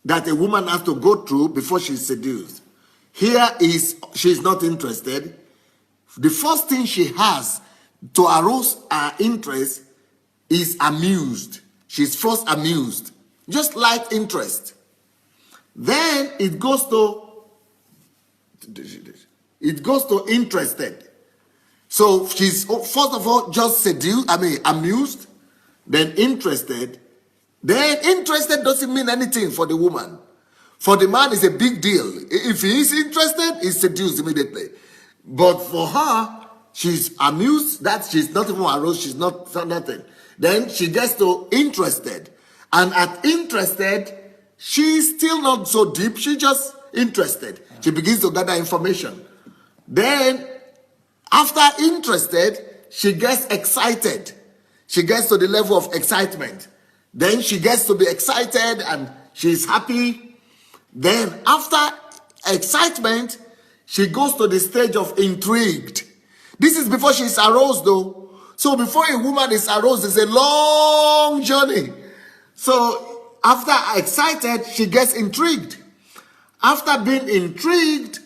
that a woman has to go through before she's seduced. Here is she's not interested. The first thing she has to arouse her interest is amused. She's first amused, just like interest. Then it goes to interested. So she's first of all just amused, then interested. Then interested doesn't mean anything for the woman. For the man, it's a big deal. If he is interested, he's seduced immediately. But for her, she's amused, that she's not even aroused, she's not nothing. Then she gets to interested. And at interested, she's still not so deep, she's just interested. She begins to gather information. Then, after interested, she gets excited. She gets to the level of excitement. Then she gets to be excited and she's happy. Then after excitement, she goes to the stage of intrigued. This is before she's aroused though. So before a woman is aroused, it's a long journey. So after excited, she gets intrigued. After being intrigued,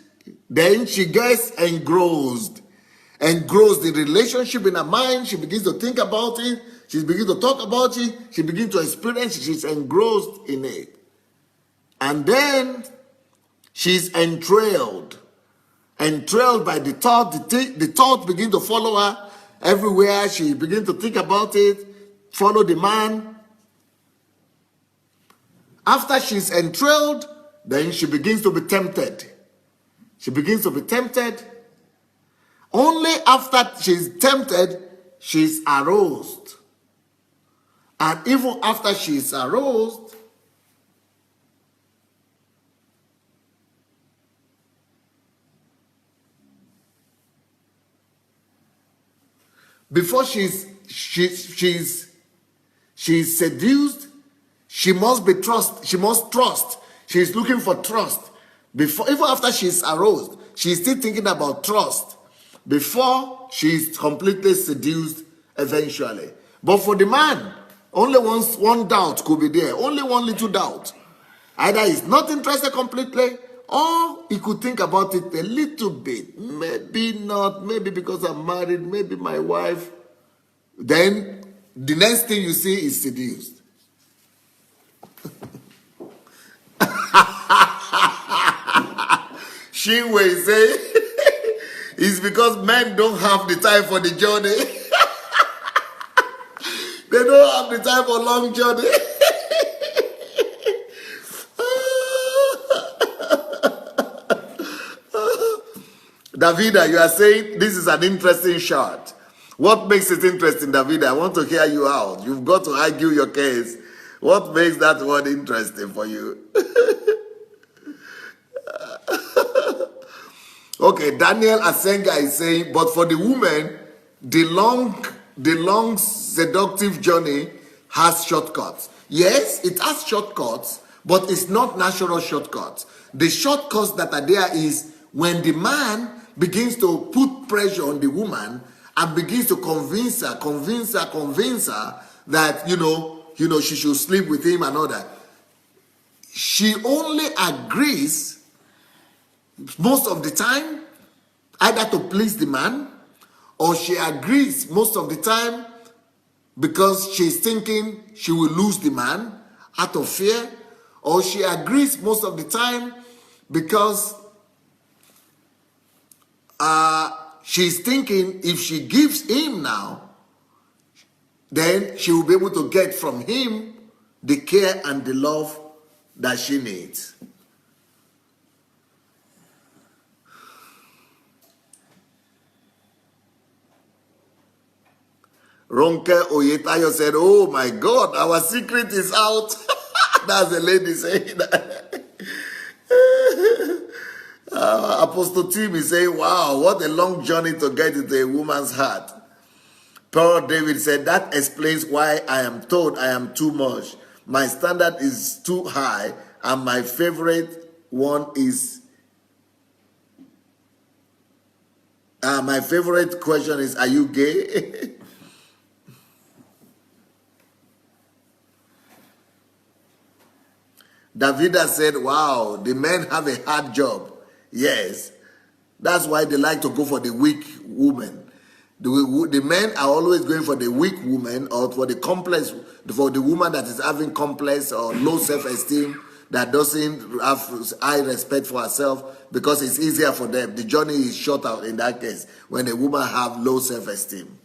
then she gets engrossed. Engrossed in the relationship in her mind. She begins to think about it. She begins to talk about it. She begins to experience it. She's engrossed in it. And then she's entrailed by the thought. The thought begin to follow her everywhere. She begin to think about it, follow the man. After she's entrailed, then she begins to be tempted. She begins to be tempted. Only after she's tempted, she's aroused. And even after she's aroused, before she's seduced, she must trust. She's looking for trust. Before, even after she's aroused, she's still thinking about trust before she's completely seduced eventually. But for the man, only one doubt could be there. Only one little doubt. Either he's not interested completely, or he could think about it a little bit. Maybe not. Maybe because I'm married. Maybe my wife. Then the next thing you see is seduced. She will say it's because men don't have the time for the journey. They don't have the time for long journey. Davida, you are saying this is an interesting shot. What makes it interesting, Davida? I want to hear you out. You've got to argue your case. What makes that word interesting for you? Okay, Daniel Asenga is saying, but for the woman, the long seductive journey has shortcuts. Yes, it has shortcuts, but it's not natural shortcuts. The shortcuts that are there is when the man begins to put pressure on the woman and begins to convince her that, she should sleep with him and all that. She only agrees most of the time, either to please the man, or she agrees most of the time because she's thinking she will lose the man out of fear, or she agrees most of the time because she's thinking if she gives him now, then she will be able to get from him the care and the love that she needs. Ronke Oyetayo said, oh my God, our secret is out. That's the lady saying that. Apostle Tim is saying, wow, what a long journey to get into a woman's heart. Paul David said, that explains why I am told I am too much. My standard is too high, and my favorite one is, my favorite question is, are you gay? Davida said, wow, the men have a hard job. Yes. That's why they like to go for the weak woman. The men are always going for the weak woman, or for the complex, for the woman that is having complex or low self-esteem, that doesn't have high respect for herself, because it's easier for them. The journey is shorter in that case, when a woman have low self-esteem.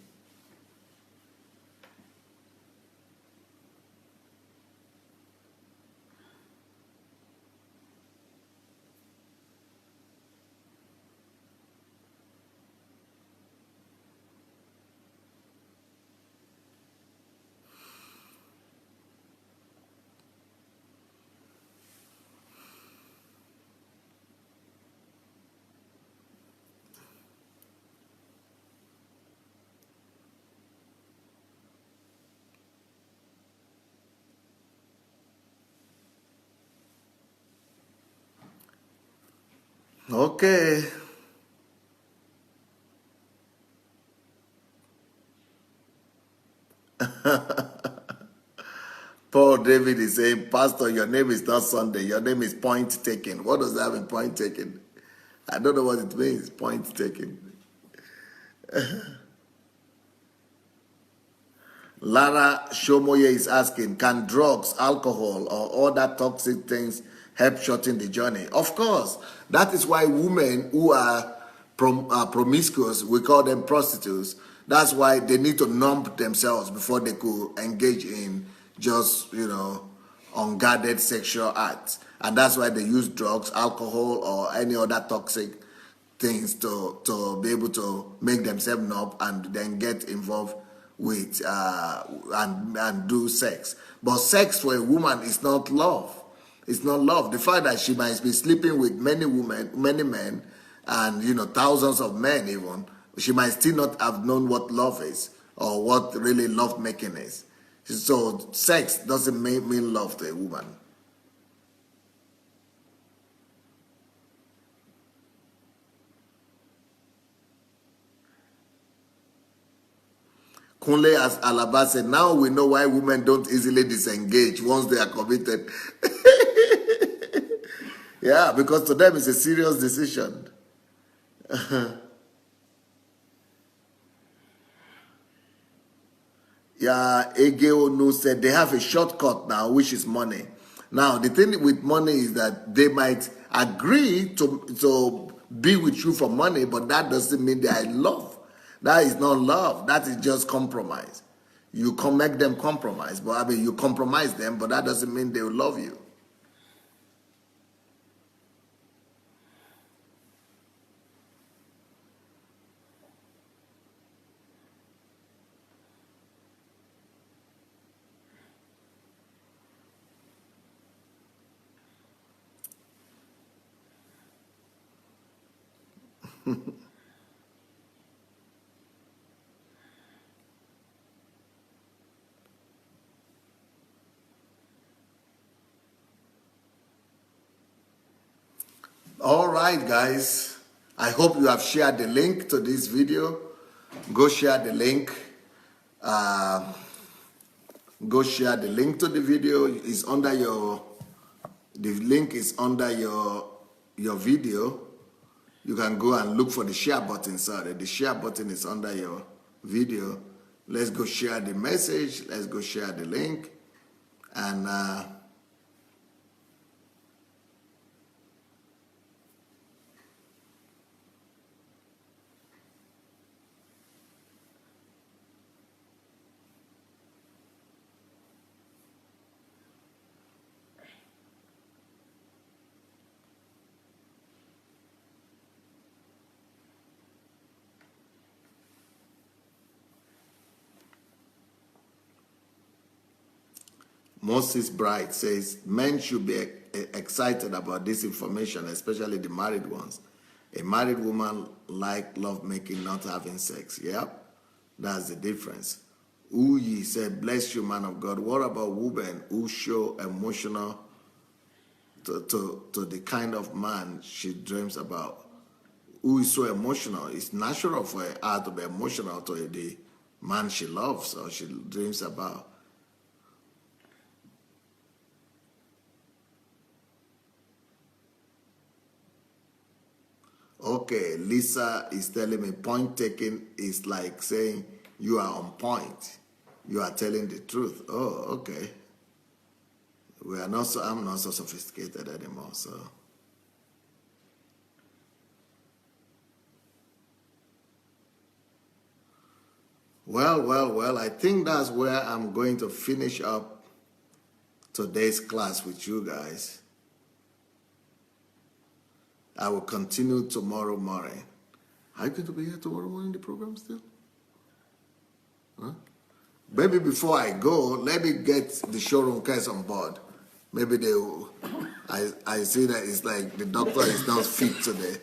Okay. Paul David is saying, Pastor, your name is not Sunday. Your name is point taken. What does that mean, point taken? I don't know what it means, point taken. Lara Shomoye is asking, can drugs, alcohol, or other toxic things help shorten the journey. Of course, that is why women who are promiscuous, we call them prostitutes. That's why they need to numb themselves before they could engage in just, unguarded sexual acts. And that's why they use drugs, alcohol, or any other toxic things to be able to make themselves numb and then get involved with and do sex. But sex for a woman is not love. It's not love. The fact that she might be sleeping with many women, many men, and thousands of men even, she might still not have known what love is or what really love making is. So sex doesn't mean love to a woman. Kunle as Alaba said, now we know why women don't easily disengage once they are committed. Yeah, because to them it's a serious decision. Yeah, Ege Onu said they have a shortcut now, which is money. Now, the thing with money is that they might agree to be with you for money, but that doesn't mean they are in love. That is not love. That is just compromise. You can make them compromise, but you compromise them, but that doesn't mean they will love you. All right, guys. I hope you have shared the link to this video. Go share the link. Go share the link to the video. It's under the link is under your video. You can go and look for the share button. Sorry, the share button is under your video. Let's go share the message. Let's go share the link. And Moses Bright says men should be excited about this information, especially the married ones. A married woman like lovemaking, not having sex. Yep, that's the difference. Uyi said, bless you, man of God. What about women who show emotional to the kind of man she dreams about? Who is so emotional? It's natural for her to be emotional to the man she loves or she dreams about. Okay, Lisa is telling me point taken is like saying you are on point. You are telling the truth. Oh, okay. I'm not so sophisticated anymore, so. Well, I think that's where I'm going to finish up today's class with you guys. I will continue tomorrow morning. Are you going to be here tomorrow morning, the program still? Huh? Maybe before I go, let me get the showroom guys on board. Maybe they will. I see that it's like the doctor is not fit today.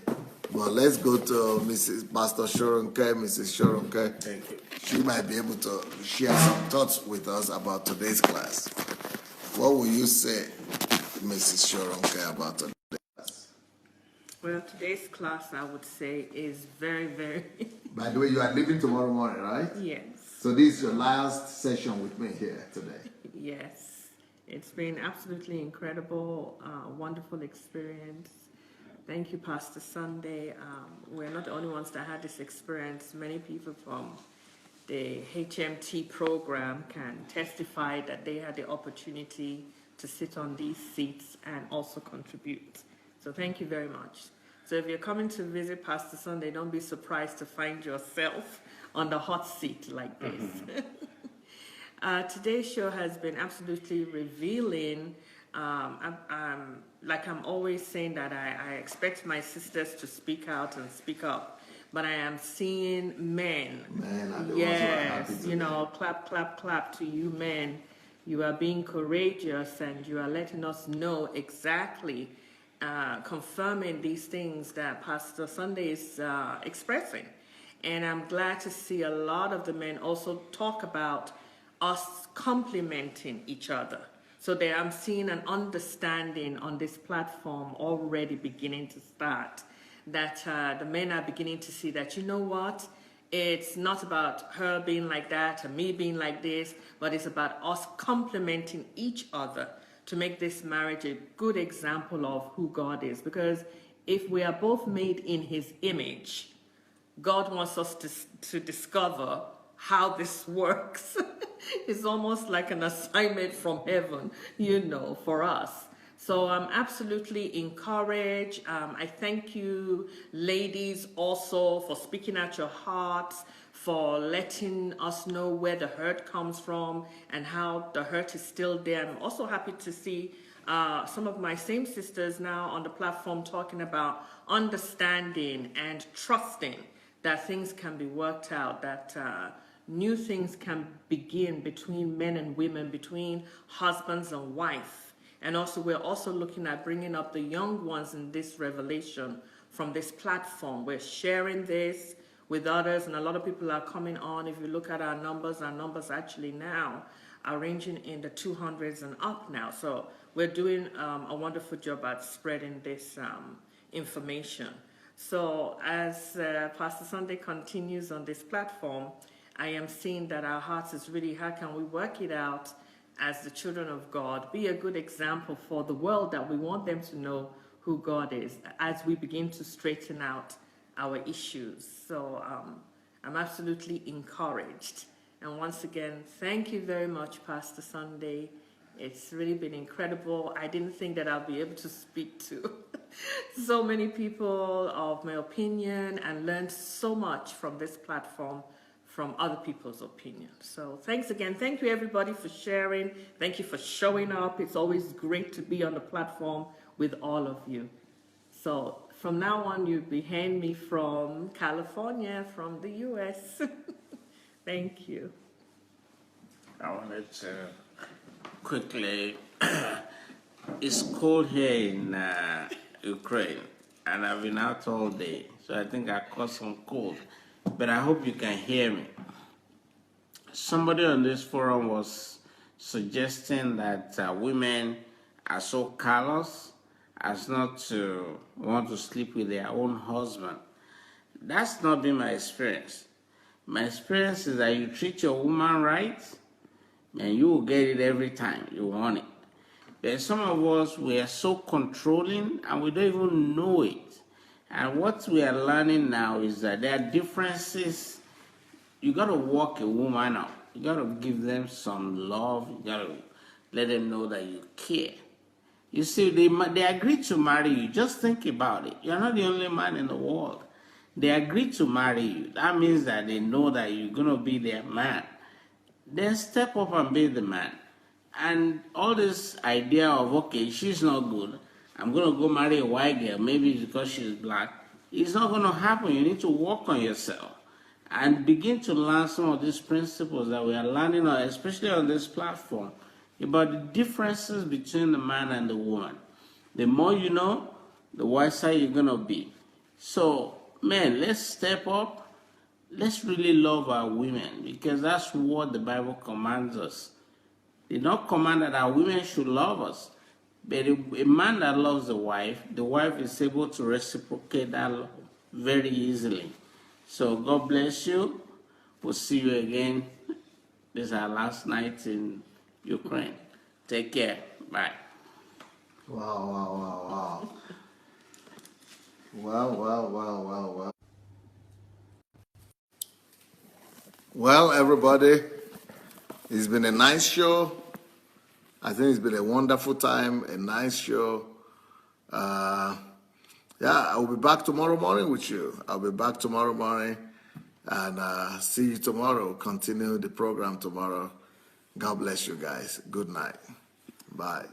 But let's go to Mrs. Pastor Shoronke, Mrs. Shoronke. Thank you. She might be able to share some thoughts with us about today's class. What will you say, Mrs. Shoronke, about today's class? Well, today's class, I would say, is very, very... By the way, you are leaving tomorrow morning, right? Yes. So this is your last session with me here today. Yes. It's been absolutely incredible, wonderful experience. Thank you, Pastor Sunday. We're not the only ones that had this experience. Many people from the HMT program can testify that they had the opportunity to sit on these seats and also contribute. So thank you very much. So if you're coming to visit Pastor Sunday, don't be surprised to find yourself on the hot seat like this. Today's show has been absolutely revealing. Like I'm always saying that I expect my sisters to speak out and speak up, but I am seeing men. Men are the yes, ones who are happy you know, clap, clap, clap to you men. You are being courageous and you are letting us know exactly, confirming these things that Pastor Sunday is expressing. And I'm glad to see a lot of the men also talk about us complementing each other. So there I'm seeing an understanding on this platform already beginning to start, that the men are beginning to see that, you know what, it's not about her being like that or me being like this, but it's about us complementing each other to make this marriage a good example of who God is. Because if we are both made in his image, God wants us to discover how this works. It's almost like an assignment from heaven, you know, for us. So I'm absolutely encouraged. I thank you, ladies, also for speaking out your hearts, for letting us know where the hurt comes from and how the hurt is still there. I'm also happy to see some of my same sisters now on the platform talking about understanding and trusting that things can be worked out, that new things can begin between men and women, between husbands and wife. And also, we're also looking at bringing up the young ones in this revelation from this platform. We're sharing this with others, and a lot of people are coming on. If you look at our numbers actually now are ranging in the 200s and up now. So we're doing a wonderful job at spreading this information. So as Pastor Sunday continues on this platform, I am seeing that our hearts is really, how can we work it out as the children of God, be a good example for the world that we want them to know who God is as we begin to straighten out our issues. So I'm absolutely encouraged. And once again, thank you very much, Pastor Sunday. It's really been incredible. I didn't think that I'll be able to speak to so many people of my opinion and learn so much from this platform, from other people's opinions. So thanks again. Thank you, everybody, for sharing. Thank you for showing up. It's always great to be on the platform with all of you. So from now on, you'll be hearing me from California, from the U.S. Thank you. I wanted to quickly, it's cold here in Ukraine, and I've been out all day, so I think I caught some cold, but I hope you can hear me. Somebody on this forum was suggesting that women are so callous as not to want to sleep with their own husband. That's not been my experience. My experience is that you treat your woman right, and you will get it every time you want it. But some of us, we are so controlling and we don't even know it. And what we are learning now is that there are differences. You got to walk a woman out. You got to give them some love. You got to let them know that you care. You see, they agreed to marry you. Just think about it. You're not the only man in the world. They agreed to marry you. That means that they know that you're going to be their man. Then step up and be the man. And all this idea of, okay, she's not good, I'm going to go marry a white girl, maybe it's because she's black, it's not going to happen. You need to work on yourself and begin to learn some of these principles that we are learning, especially on this platform, about the differences between the man and the woman. The more you know, the wiser you're going to be. So, man, let's step up. Let's really love our women, because that's what the Bible commands us. They don't command that our women should love us, but a man that loves the wife is able to reciprocate that love very easily. So God bless you. We'll see you again. This is our last night in Ukraine. Take care. Bye. Wow. Wow. Well, everybody, it's been a nice show. I think it's been a wonderful time, a nice show. I'll be back tomorrow morning with you. I'll be back tomorrow morning, and see you tomorrow. Continue the program tomorrow. God bless you guys. Good night. Bye.